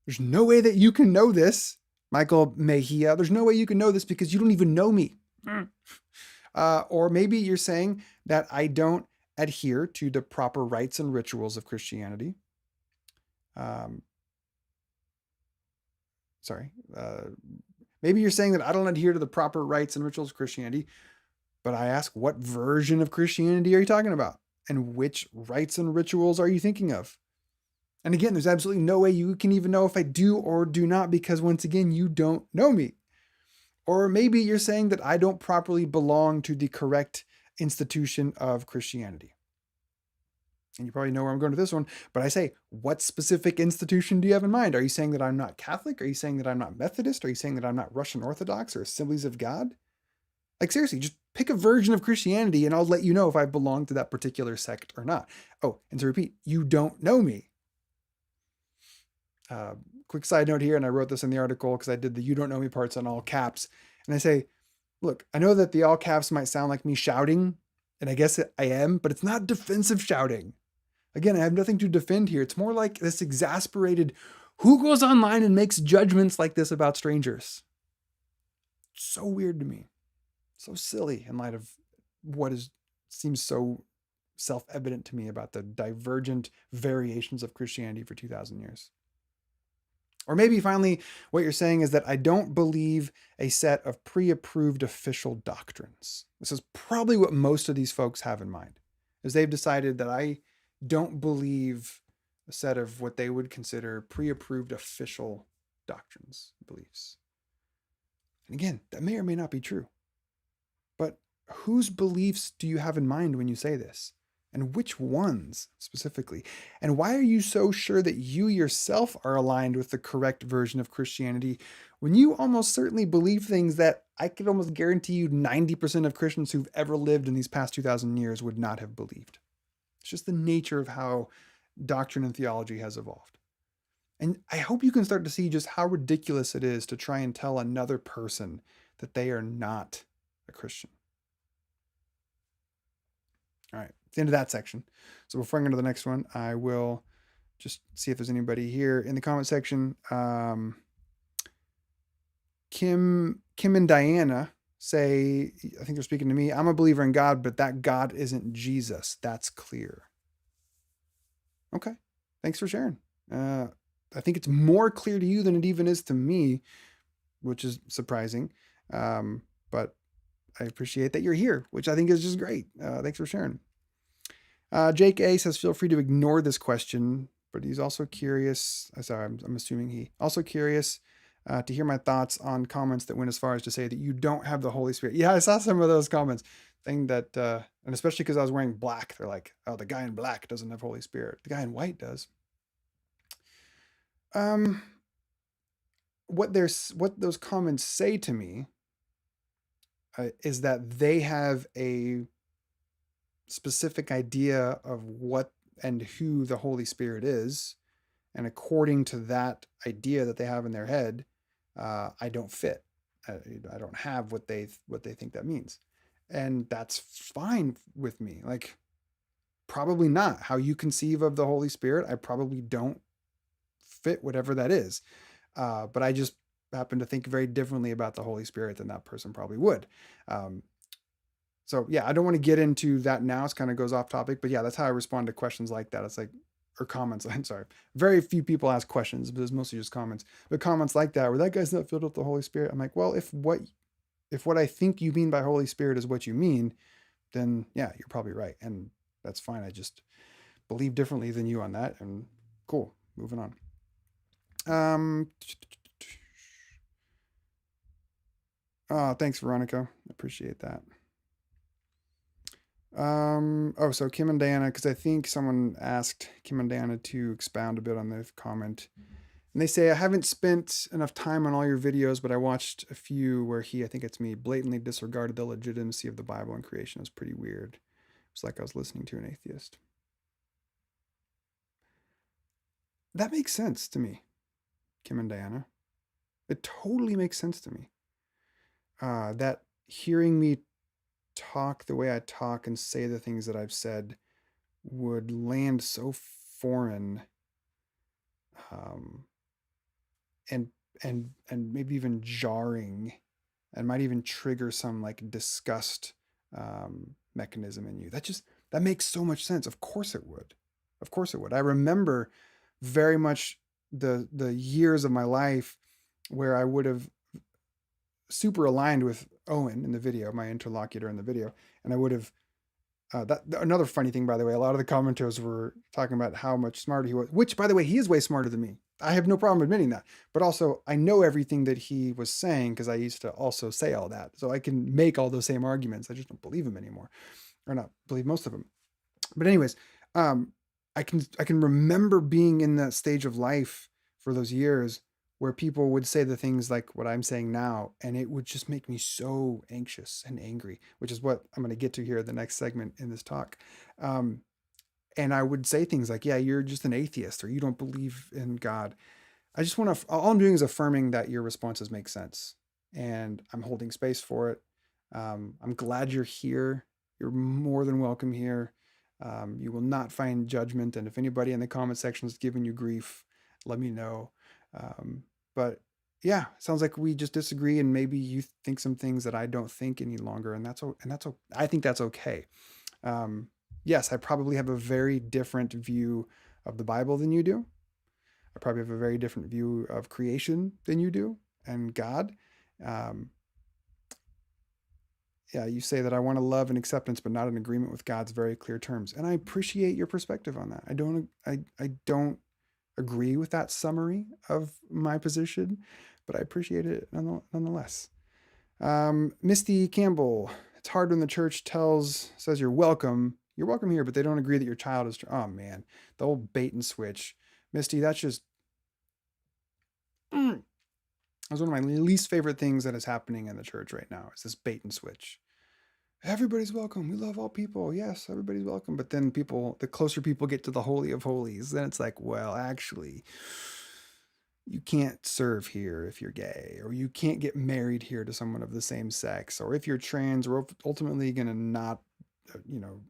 there's no way that you can know this, Michael Mejia. There's no way you can know this because you don't even know me. Or maybe you're saying that I don't adhere to the proper rites and rituals of Christianity. Maybe you're saying that I don't adhere to the proper rites and rituals of Christianity, but I ask, what version of Christianity are you talking about? And which rites and rituals are you thinking of? And again, there's absolutely no way you can even know if I do or do not, because once again, you don't know me. Or maybe you're saying that I don't properly belong to the correct institution of Christianity. And you probably know where I'm going to this one, but I say, what specific institution do you have in mind? Are you saying that I'm not Catholic? Are you saying that I'm not Methodist? Are you saying that I'm not Russian Orthodox or Assemblies of God? Like, seriously, just pick a version of Christianity and I'll let you know if I belong to that particular sect or not. Oh, and to repeat, you don't know me. Quick side note here, and I wrote this in the article because I did the you don't know me parts on all caps. And I say, look, I know that the all caps might sound like me shouting, and I guess I am, but it's not defensive shouting. Again, I have nothing to defend here. It's more like this exasperated, who goes online and makes judgments like this about strangers? So weird to me. So silly in light of what seems so self-evident to me about the divergent variations of Christianity for 2,000 years. Or maybe finally, what you're saying is that I don't believe a set of pre-approved official doctrines. This is probably what most of these folks have in mind, is they've decided that I don't believe a set of what they would consider pre-approved official doctrines, beliefs. And again, that may or may not be true. But whose beliefs do you have in mind when you say this? And which ones specifically? And why are you so sure that you yourself are aligned with the correct version of Christianity when you almost certainly believe things that I could almost guarantee you 90% of Christians who've ever lived in these past 2,000 years would not have believed? It's just the nature of how doctrine and theology has evolved. And I hope you can start to see just how ridiculous it is to try and tell another person that they are not a Christian. All right, it's the end of that section. So before I go to the next one, I will just see if there's anybody here in the comment section. Kim and Diana say, I think they're speaking to me, I'm a believer in God, but that God isn't Jesus. That's clear. Okay, thanks for sharing. I think it's more clear to you than it even is to me, which is surprising. But I appreciate that you're here, which I think is just great. Thanks for sharing. Jake A says, feel free to ignore this question, but he's also curious. I'm assuming he also curious to hear my thoughts on comments that went as far as to say that you don't have the Holy Spirit. Yeah, I saw some of those comments saying that, and especially because I was wearing black, they're like, oh, the guy in black doesn't have Holy Spirit. The guy in white does. What those comments say to me is that they have a specific idea of what and who the Holy Spirit is, and according to that idea that they have in their head, I don't fit. I don't have what they think that means, and that's fine with me. Like, probably not how you conceive of the Holy Spirit. I probably don't fit whatever that is, but I just happen to think very differently about the Holy Spirit than that person probably would. So yeah, I don't want to get into that now. It kind of goes off topic, but yeah, that's how I respond to questions like that. It's like, or comments. I'm sorry. Very few people ask questions, but it's mostly just comments. But comments like that, where that guy's not filled with the Holy Spirit. I'm like, well, if what I think you mean by Holy Spirit is what you mean, then yeah, you're probably right, and that's fine. I just believe differently than you on that, and cool. Moving on. Oh, thanks, Veronica. Appreciate that. So Kim and Diana, because I think someone asked Kim and Diana to expound a bit on the comment. And they say, I haven't spent enough time on all your videos, but I watched a few where I think it's me, blatantly disregarded the legitimacy of the Bible and creation. It was pretty weird. It's like I was listening to an atheist. That makes sense to me, Kim and Diana. It totally makes sense to me. That hearing me talk the way I talk and say the things that I've said would land so foreign, um, and maybe even jarring, and might even trigger some like disgust mechanism in you. That makes so much sense. Of course it would. Of course it would. I remember very much the years of my life where I would have super aligned with Owen in the video, my interlocutor in the video, and I would have another funny thing, by the way, a lot of the commenters were talking about how much smarter he was, which, by the way, he is way smarter than me. I have no problem admitting that. But also, I know everything that he was saying because I used to also say all that. So I can make all those same arguments. I just don't believe him anymore, or not believe most of them. But anyways, I can remember being in that stage of life for those years where people would say the things like what I'm saying now, and it would just make me so anxious and angry, which is what I'm going to get to here in the next segment in this talk. And I would say things like, yeah, you're just an atheist, or you don't believe in God. I just want to, all I'm doing is affirming that your responses make sense, and I'm holding space for it. I'm glad you're here. You're more than welcome here. You will not find judgment. And if anybody in the comment section is giving you grief, let me know. But yeah, sounds like we just disagree, and maybe you think some things that I don't think any longer, and I think that's okay. Yes, I probably have a very different view of the Bible than you do. I probably have a very different view of creation than you do, and God. Um, yeah, you say that I want to love and acceptance, but not an agreement with God's very clear terms, and I appreciate your perspective on that. I don't agree with that summary of my position, but I appreciate it nonetheless. Misty Campbell, it's hard when the church says you're welcome. You're welcome here, but they don't agree that your child is. Oh man, the old bait and switch, Misty. That's just. That's one of my least favorite things that is happening in the church right now. Is this bait and switch? Everybody's welcome. We love all people. Yes, everybody's welcome. But then the closer people get to the Holy of Holies, then it's like, well, actually, you can't serve here if you're gay, or you can't get married here to someone of the same sex, or if you're trans, we're ultimately going to not, you know,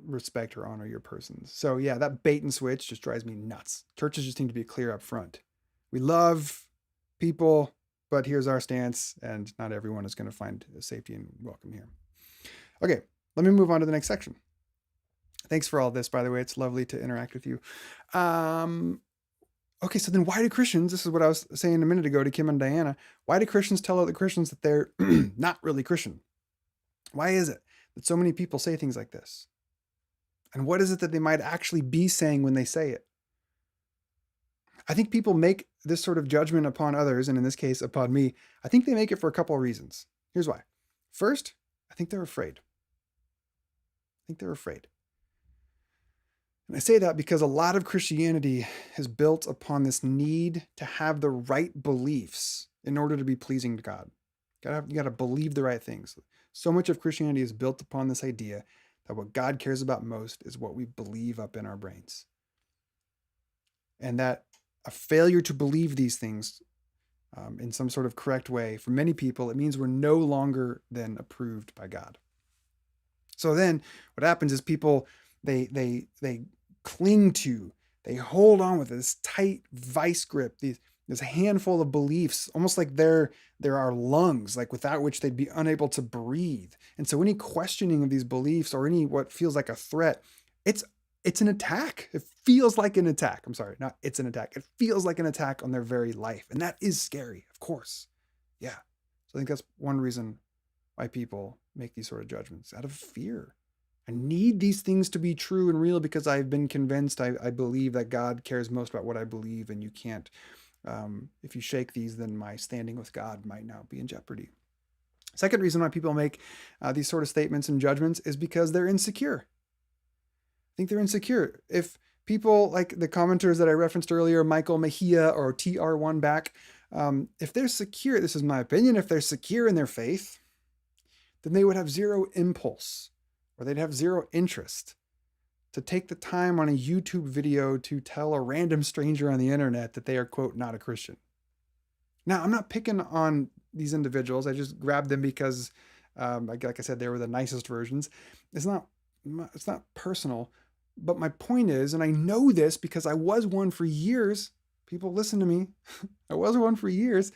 respect or honor your persons. So yeah, that bait and switch just drives me nuts. Churches just need to be clear up front. We love people, but here's our stance, and not everyone is going to find safety and welcome here. Okay, let me move on to the next section. Thanks for all this, by the way. It's lovely to interact with you. Okay, so then why do Christians, this is what I was saying a minute ago to Kim and Diana, why do Christians tell other Christians that they're not really Christian? Why is it that so many people say things like this? And what is it that they might actually be saying when they say it? I think people make this sort of judgment upon others, and in this case, upon me. I think they make it for a couple of reasons. Here's why. First, I think they're afraid. And I say that because a lot of Christianity is built upon this need to have the right beliefs in order to be pleasing to God. You got to believe the right things. So much of Christianity is built upon this idea that what God cares about most is what we believe up in our brains. And that a failure to believe these things in some sort of correct way, for many people, it means we're no longer then approved by God. So then what happens is people, they cling to, they hold on with this tight vice grip, This handful of beliefs, almost like they're our lungs, like without which they'd be unable to breathe. And so any questioning of these beliefs or any what feels like a threat, it's an attack. It feels like an attack. I'm sorry, not it's an attack. It feels like an attack on their very life. And that is scary, of course. Yeah. So I think that's one reason why people make these sort of judgments, out of fear. I need these things to be true and real because I've been convinced, I believe that God cares most about what I believe, and you can't, if you shake these, then my standing with God might now be in jeopardy. Second reason why people make these sort of statements and judgments is because they're insecure. I think they're insecure. If people like the commenters that I referenced earlier, Michael Mejia or TR1 back, if they're secure, this is my opinion, if they're secure in their faith, then they would have zero impulse, or they'd have zero interest to take the time on a YouTube video to tell a random stranger on the internet that they are, quote, not a Christian. Now, I'm not picking on these individuals. I just grabbed them because, like I said, they were the nicest versions. It's not personal, but my point is, and I know this because I was one for years. People listen to me. I was one for years.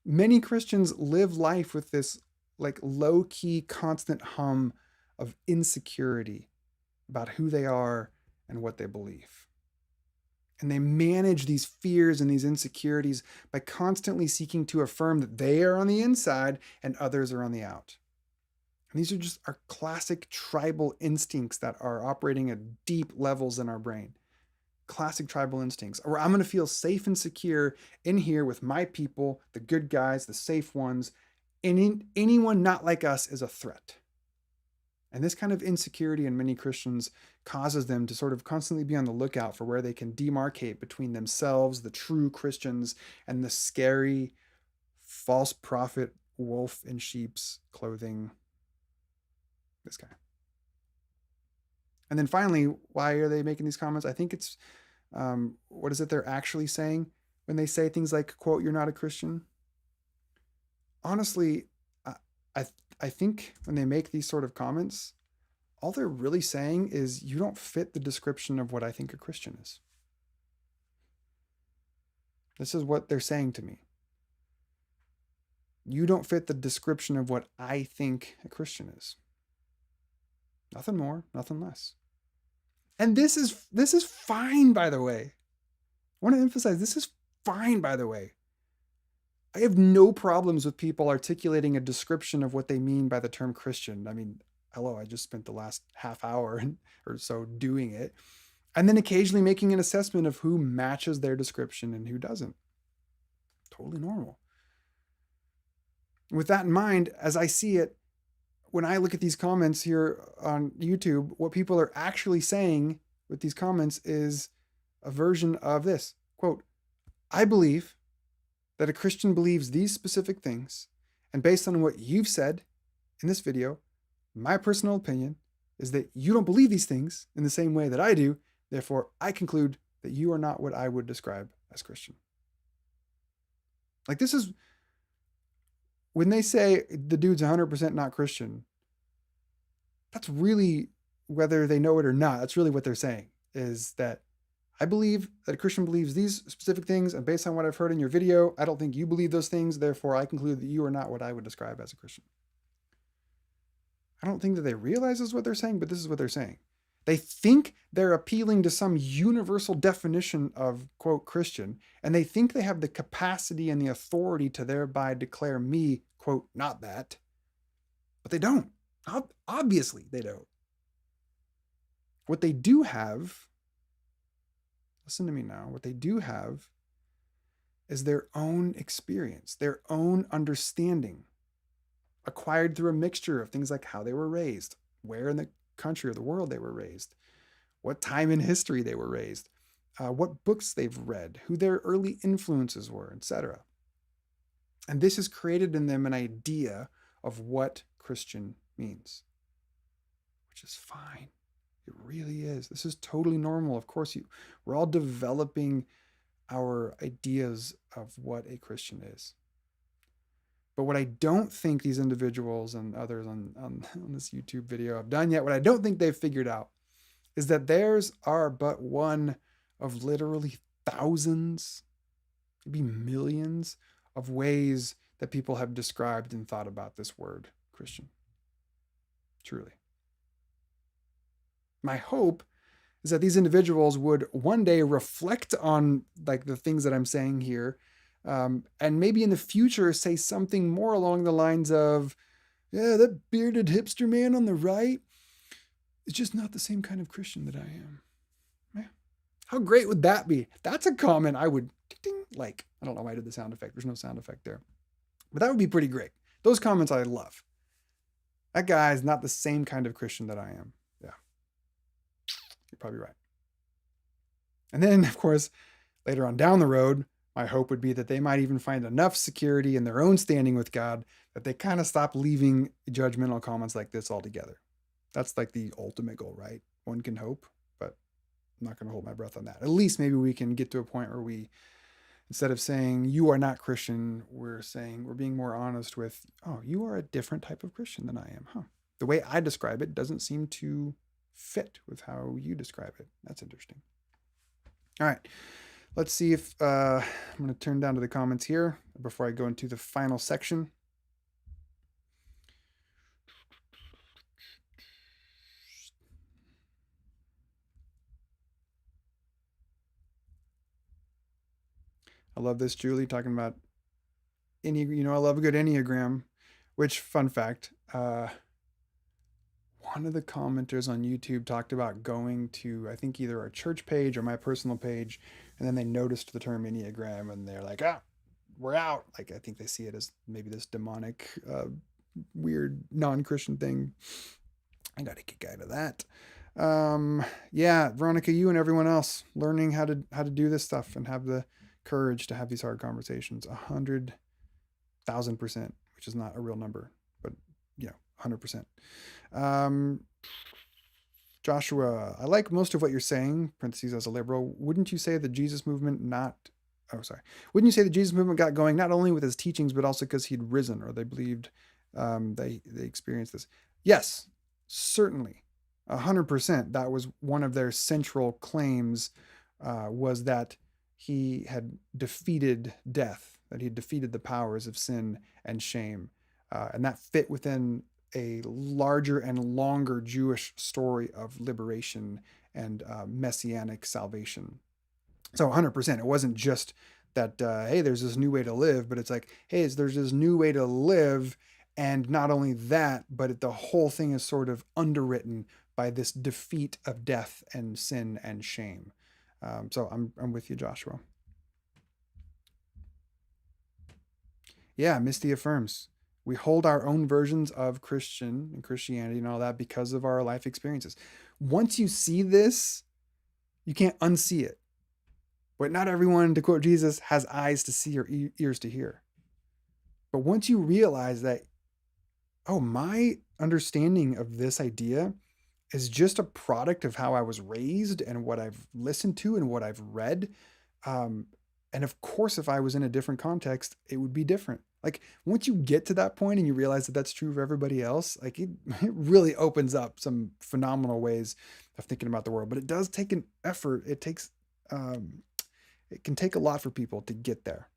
Many Christians live life with this like low-key, constant hum of insecurity about who they are and what they believe. And they manage these fears and these insecurities by constantly seeking to affirm that they are on the inside and others are on the out. And these are just our classic tribal instincts that are operating at deep levels in our brain. Classic tribal instincts, or I'm going to feel safe and secure in here with my people, the good guys, the safe ones, and anyone not like us is a threat. And this kind of insecurity in many Christians causes them to sort of constantly be on the lookout for where they can demarcate between themselves, the true Christians, and the scary false prophet wolf in sheep's clothing, this guy. And then finally, why are they making these comments? I think it's, what is it they're actually saying when they say things like, quote, you're not a Christian? Honestly, I think when they make these sort of comments, all they're really saying is you don't fit the description of what I think a Christian is. This is what they're saying to me. You don't fit the description of what I think a Christian is. Nothing more, nothing less. And this is fine, by the way. I want to emphasize, this is fine, by the way. I have no problems with people articulating a description of what they mean by the term Christian. I mean, hello, I just spent the last half hour or so doing it. And then occasionally making an assessment of who matches their description and who doesn't. Totally normal. With that in mind, as I see it, when I look at these comments here on YouTube, what people are actually saying with these comments is a version of this. Quote, I believe that a Christian believes these specific things, and based on what you've said in this video, my personal opinion is that you don't believe these things in the same way that I do. Therefore, I conclude that you are not what I would describe as Christian. Like, this is, when they say the dude's 100% not Christian, that's really, whether they know it or not, that's really what they're saying, is that I believe that a Christian believes these specific things, and based on what I've heard in your video, I don't think you believe those things. Therefore, I conclude that you are not what I would describe as a Christian. I don't think that they realize this is what they're saying, but this is what they're saying. They think they're appealing to some universal definition of, quote, Christian, and they think they have the capacity and the authority to thereby declare me, quote, not that. But they don't. Obviously, they don't. What they do have, listen to me now, what they do have is their own experience, their own understanding, acquired through a mixture of things like how they were raised, where in the country or the world they were raised, what time in history they were raised, what books they've read, who their early influences were, etc. And this has created in them an idea of what Christian means, which is fine. It really is. This is totally normal. Of course, we're all developing our ideas of what a Christian is. But what I don't think these individuals and others on this YouTube video have done yet, what I don't think they've figured out, is that theirs are but one of literally thousands It'd be millions of ways that people have described and thought about this word Christian. Truly. My hope is that these individuals would one day reflect on like the things that I'm saying here, and maybe in the future say something more along the lines of, yeah, that bearded hipster man on the right is just not the same kind of Christian that I am. Yeah. How great would that be? That's a comment I would like. I don't know why I did the sound effect. There's no sound effect there. But that would be pretty great. Those comments I love. That guy is not the same kind of Christian that I am. Yeah. You're probably right. And then, of course, later on down the road, my hope would be that they might even find enough security in their own standing with God that they kind of stop leaving judgmental comments like this altogether. That's like the ultimate goal, right? One can hope, but I'm not going to hold my breath on that. At least maybe we can get to a point where we, instead of saying you are not Christian, we're saying we're being more honest with, oh, you are a different type of Christian than I am, huh? The way I describe it doesn't seem to fit with how you describe it. That's interesting. All right. Let's see if I'm going to turn down to the comments here before I go into the final section. I love this, Julie, talking about I love a good Enneagram, which, fun fact, one of the commenters on YouTube talked about going to, I think, either our church page or my personal page, and then they noticed the term Enneagram, and they're like, we're out. Like, I think they see it as maybe this demonic, weird, non-Christian thing. I got a kick out of that. Yeah, Veronica, you and everyone else learning how to do this stuff and have the courage to have these hard conversations. 100,000%, which is not a real number, but 100%. Joshua, I like most of what you're saying, parentheses as a liberal. Wouldn't you say the Jesus movement Wouldn't you say the Jesus movement got going not only with his teachings, but also because he'd risen, or they believed they experienced this? Yes, certainly. 100%. That was one of their central claims, was that he had defeated death, that he had defeated the powers of sin and shame. And that fit within a larger and longer Jewish story of liberation and messianic salvation. So 100%, it wasn't just that, hey, there's this new way to live, but it's like, hey, there's this new way to live. And not only that, but the whole thing is sort of underwritten by this defeat of death and sin and shame. So I'm with you, Joshua. Yeah, Misty affirms. We hold our own versions of Christian and Christianity and all that because of our life experiences. Once you see this, you can't unsee it. But not everyone, to quote Jesus, has eyes to see or ears to hear. But once you realize that, oh, my understanding of this idea is just a product of how I was raised and what I've listened to and what I've read. And of course, if I was in a different context, it would be different. Like once you get to that point and you realize that that's true for everybody else, like it really opens up some phenomenal ways of thinking about the world. But it does take an effort. It can take a lot for people to get there.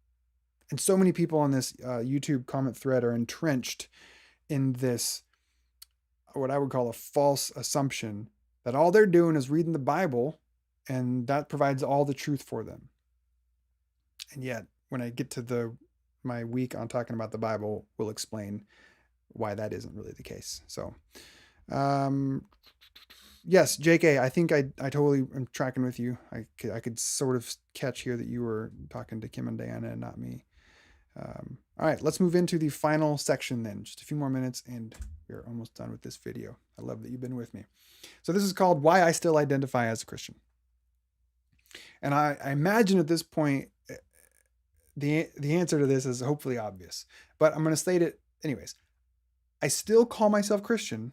And so many people on this YouTube comment thread are entrenched in this, what I would call a false assumption that all they're doing is reading the Bible and that provides all the truth for them. And yet, when I get to my week on talking about the Bible, we'll explain why that isn't really the case. So, yes, JK, I think I totally am tracking with you. I could sort of catch here that you were talking to Kim and Diana and not me. All right, let's move into the final section then. Just a few more minutes and we're almost done with this video. I love that you've been with me. So this is called Why I Still Identify as a Christian. And I imagine at this point, the answer to this is hopefully obvious, but I'm going to state it anyways. I still call myself Christian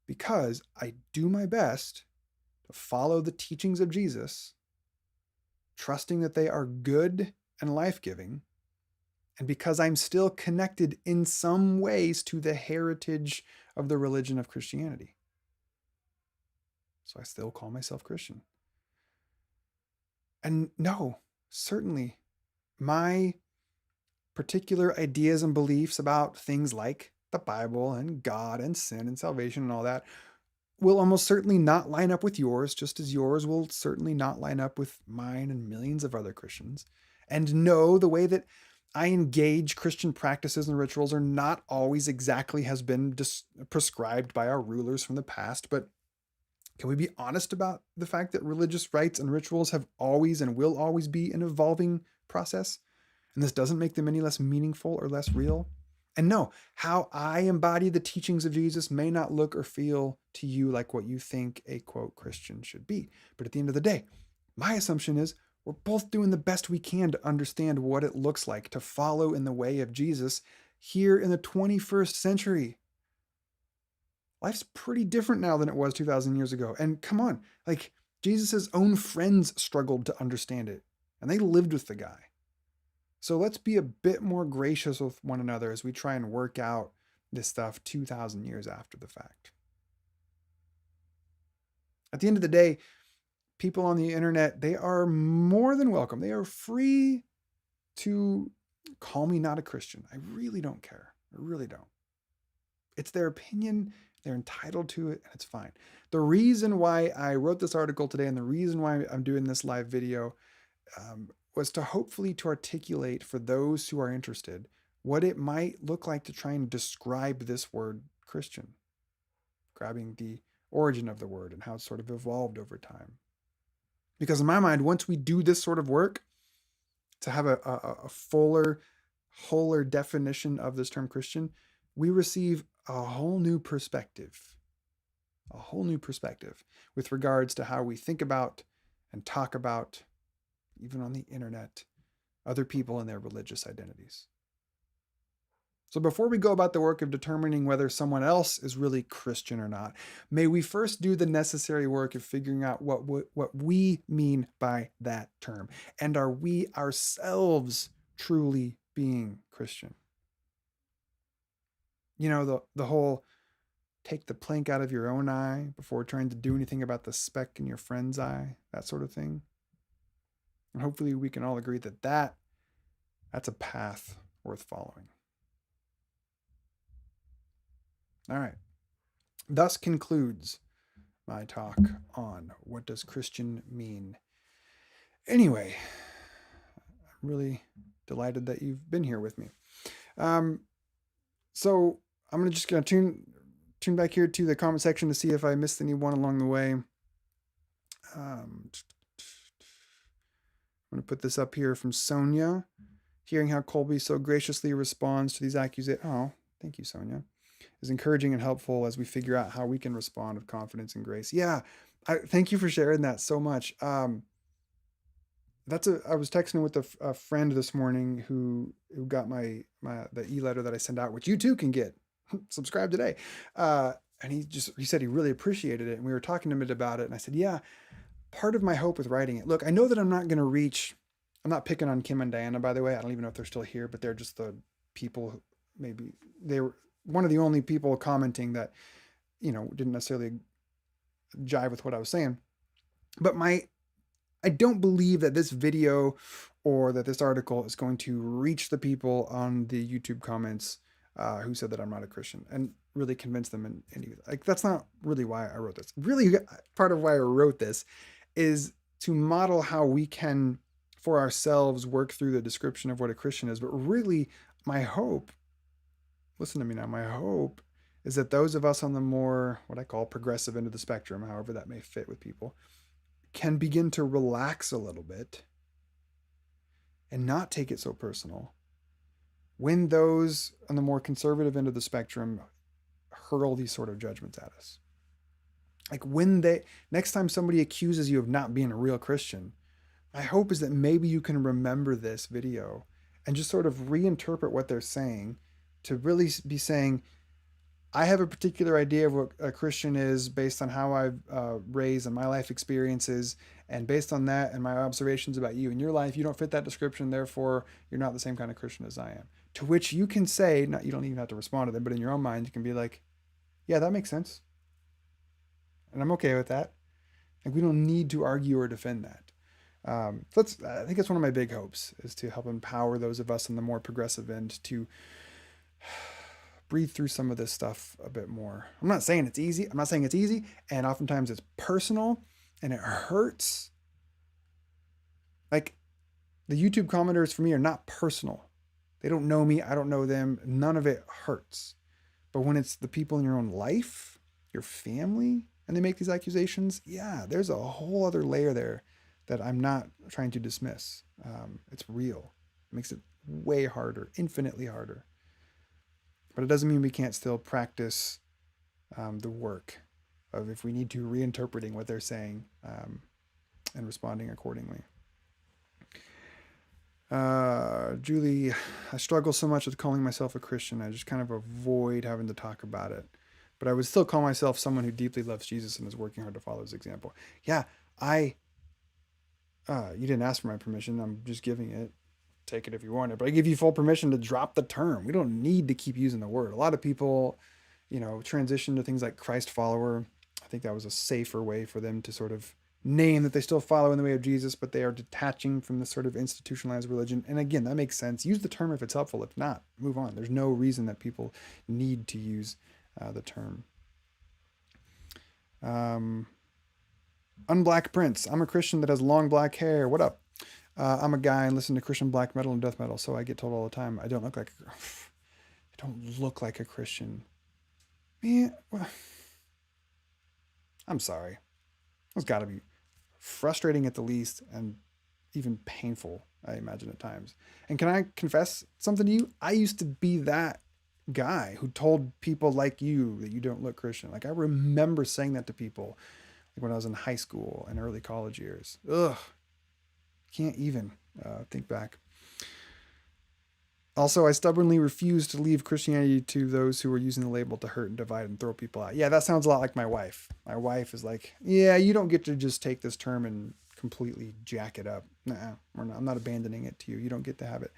because I do my best to follow the teachings of Jesus, trusting that they are good and life-giving, and because I'm still connected in some ways to the heritage of the religion of Christianity. So I still call myself Christian. And no, certainly my particular ideas and beliefs about things like the Bible and God and sin and salvation and all that will almost certainly not line up with yours, just as yours will certainly not line up with mine and millions of other Christians. And no, the way that I engage Christian practices and rituals are not always exactly has been prescribed by our rulers from the past, but can we be honest about the fact that religious rites and rituals have always and will always be an evolving process? And this doesn't make them any less meaningful or less real. And no, how I embody the teachings of Jesus may not look or feel to you like what you think a quote Christian should be. But at the end of the day, my assumption is we're both doing the best we can to understand what it looks like to follow in the way of Jesus here in the 21st century. Life's pretty different now than it was 2,000 years ago. And come on, like Jesus' own friends struggled to understand it, and they lived with the guy. So let's be a bit more gracious with one another as we try and work out this stuff 2,000 years after the fact. At the end of the day, people on the internet, they are more than welcome. They are free to call me not a Christian. I really don't care. I really don't. It's their opinion. They're entitled to it, and it's fine. The reason why I wrote this article today and the reason why I'm doing this live video was to hopefully to articulate for those who are interested what it might look like to try and describe this word Christian, grabbing the origin of the word and how it's sort of evolved over time. Because in my mind, once we do this sort of work to have a fuller, wholer definition of this term Christian, we receive a whole new perspective with regards to how we think about and talk about, even on the internet, other people and their religious identities. So before we go about the work of determining whether someone else is really Christian or not, may we first do the necessary work of figuring out what we mean by that term. And are we ourselves truly being Christian? You know, the whole take the plank out of your own eye before trying to do anything about the speck in your friend's eye, that sort of thing. And hopefully we can all agree that that's a path worth following. All right. Thus concludes my talk on what does Christian mean. Anyway, I'm really delighted that you've been here with me. So I'm just going to tune back here to the comment section to see if I missed anyone along the way. I'm going to put this up here from Sonia. Hearing how Colby so graciously responds to these accusations. Oh, thank you, Sonia. Is encouraging and helpful as we figure out how we can respond with confidence and grace. Yeah, thank you for sharing that so much. I was texting with a friend this morning who got the e-letter that I send out, which you too can get. Subscribe today. And he said he really appreciated it. And we were talking to him about it. And I said, yeah, part of my hope with writing it. Look, I know that I'm not going to reach. I'm not picking on Kim and Diana, by the way. I don't even know if they're still here, but they're just the people who, maybe they were one of the only people commenting that, didn't necessarily jive with what I was saying. But I don't believe that this video or that this article is going to reach the people on the YouTube comments who said that I'm not a Christian and really convince them. And that's not really why I wrote this. Really, part of why I wrote this is to model how we can, for ourselves, work through the description of what a Christian is. But really, my hope, listen to me now, my hope is that those of us on the more, what I call progressive end of the spectrum, however that may fit with people, can begin to relax a little bit and not take it so personal when those on the more conservative end of the spectrum hurl these sort of judgments at us. Like next time somebody accuses you of not being a real Christian, my hope is that maybe you can remember this video and just sort of reinterpret what they're saying to really be saying, I have a particular idea of what a Christian is based on how I've raised and my life experiences. And based on that and my observations about you and your life, you don't fit that description. Therefore, you're not the same kind of Christian as I am. To which you can say, you don't even have to respond to them, but in your own mind, you can be like, yeah, that makes sense. And I'm okay with that. Like, we don't need to argue or defend that. I think it's one of my big hopes is to help empower those of us on the more progressive end to breathe through some of this stuff a bit more. I'm not saying it's easy. I'm not saying it's easy. And oftentimes it's personal and it hurts. Like the YouTube commenters for me are not personal. They don't know me. I don't know them. None of it hurts. But when it's the people in your own life, your family, and they make these accusations, yeah, there's a whole other layer there that I'm not trying to dismiss. It's real. It makes it way harder, infinitely harder. But it doesn't mean we can't still practice the work of, if we need to, reinterpreting what they're saying and responding accordingly. Julie, I struggle so much with calling myself a Christian. I just kind of avoid having to talk about it. But I would still call myself someone who deeply loves Jesus and is working hard to follow his example. Yeah, you didn't ask for my permission. I'm just giving it. Take it if you want it. But I give you full permission to drop the term. We don't need to keep using the word. A lot of people, transition to things like Christ follower. I think that was a safer way for them to sort of name that they still follow in the way of Jesus, but they are detaching from this sort of institutionalized religion. And again, that makes sense. Use the term if it's helpful. If not, move on. There's no reason that people need to use the term. Unblack Prince. I'm a Christian that has long black hair. What up? I'm a guy and listen to Christian black metal and death metal, so I get told all the time I don't look like a Christian. Man, well, I'm sorry. It's got to be frustrating at the least and even painful, I imagine, at times. And can I confess something to you? I used to be that guy who told people like you that you don't look Christian. Like I remember saying that to people like when I was in high school and early college years. Ugh. Can't even think back. Also, I stubbornly refuse to leave Christianity to those who are using the label to hurt and divide and throw people out. Yeah, that sounds a lot like my wife. My wife is like, yeah, you don't get to just take this term and completely jack it up. Nah, I'm not abandoning it to you. You don't get to have it.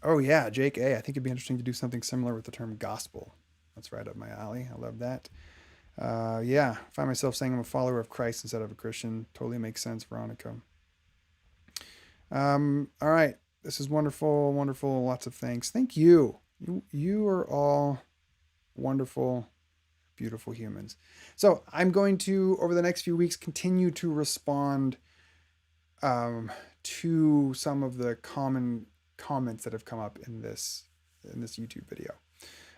Oh yeah, Jake A. I think it'd be interesting to do something similar with the term gospel. That's right up my alley. I love that. Yeah, I find myself saying I'm a follower of Christ instead of a Christian. Totally makes sense, Veronica. All right. This is wonderful, wonderful. Lots of thanks. Thank you. You are all wonderful, beautiful humans. So I'm going to, over the next few weeks, continue to respond to some of the common comments that have come up in this YouTube video.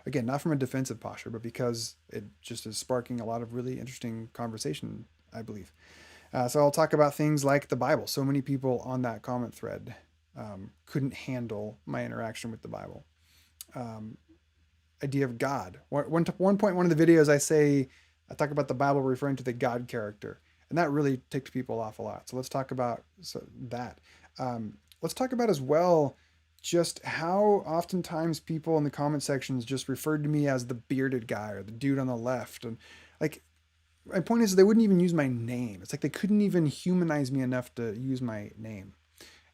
Again, not from a defensive posture, but because it just is sparking a lot of really interesting conversation, I believe. So I'll talk about things like the Bible. So many people on that comment thread couldn't handle my interaction with the Bible. Idea of God. One point, one of the videos I talk about the Bible referring to the God character. And that really ticked people off a lot. So let's talk about that. Let's talk about as well just how oftentimes people in the comment sections just referred to me as the bearded guy or the dude on the left. And like, my point is they wouldn't even use my name. It's like they couldn't even humanize me enough to use my name.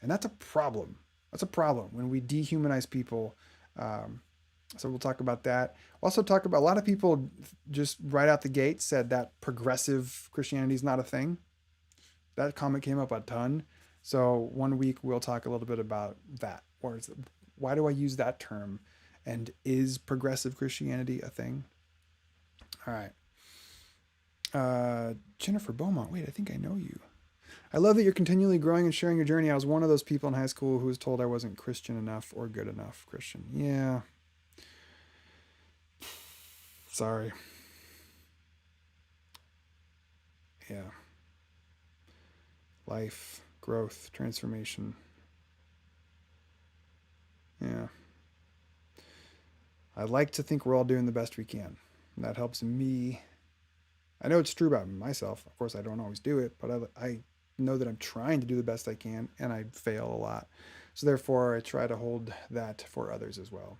And that's a problem. That's a problem when we dehumanize people. So we'll talk about that. We'll also talk about a lot of people just right out the gate said that progressive Christianity is not a thing. That comment came up a ton. So one week we'll talk a little bit about that. Why do I use that term? And is progressive Christianity a thing? All right. Jennifer Beaumont. Wait, I think I know you. I love that you're continually growing and sharing your journey. I was one of those people in high school who was told I wasn't Christian enough or good enough Christian. Yeah. Sorry. Yeah. Life, growth, transformation. Yeah. I like to think we're all doing the best we can. And that helps me. I know it's true about myself. Of course, I don't always do it, but I know that I'm trying to do the best I can, and I fail a lot. So therefore, I try to hold that for others as well.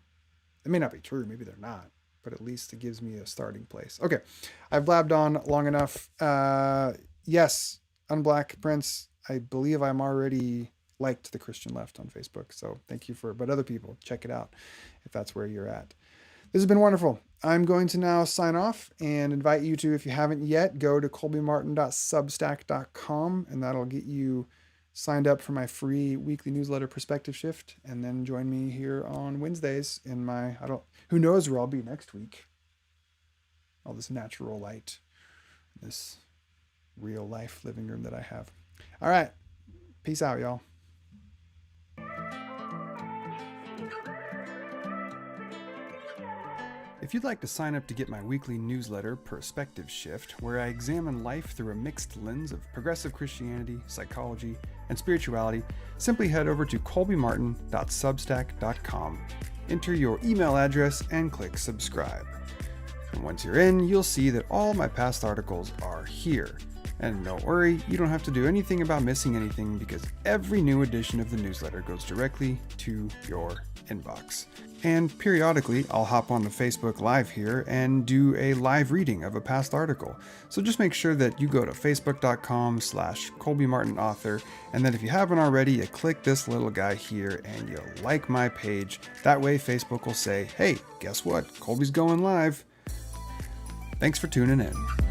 It may not be true. Maybe they're not, but at least it gives me a starting place. Okay, I've blabbed on long enough. Yes, Unblack Prince, I believe I'm already liked the Christian Left on Facebook. So thank you but other people, check it out if that's where you're at. This has been wonderful. I'm going to now sign off and invite you to, if you haven't yet, go to colbymartin.substack.com, and that'll get you signed up for my free weekly newsletter, Perspective Shift, and then join me here on Wednesdays in my, who knows where I'll be next week. All this natural light, this real life living room that I have. All right. Peace out, y'all. If you'd like to sign up to get my weekly newsletter, Perspective Shift, where I examine life through a mixed lens of progressive Christianity, psychology, and spirituality, simply head over to colbymartin.substack.com, enter your email address, and click subscribe. And once you're in, you'll see that all my past articles are here. And don't worry, you don't have to do anything about missing anything because every new edition of the newsletter goes directly to your inbox. And periodically, I'll hop on the Facebook Live here and do a live reading of a past article. So just make sure that you go to facebook.com/ColbyMartinAuthor, and then if you haven't already, you click this little guy here and you like my page. That way Facebook will say, hey, guess what? Colby's going live. Thanks for tuning in.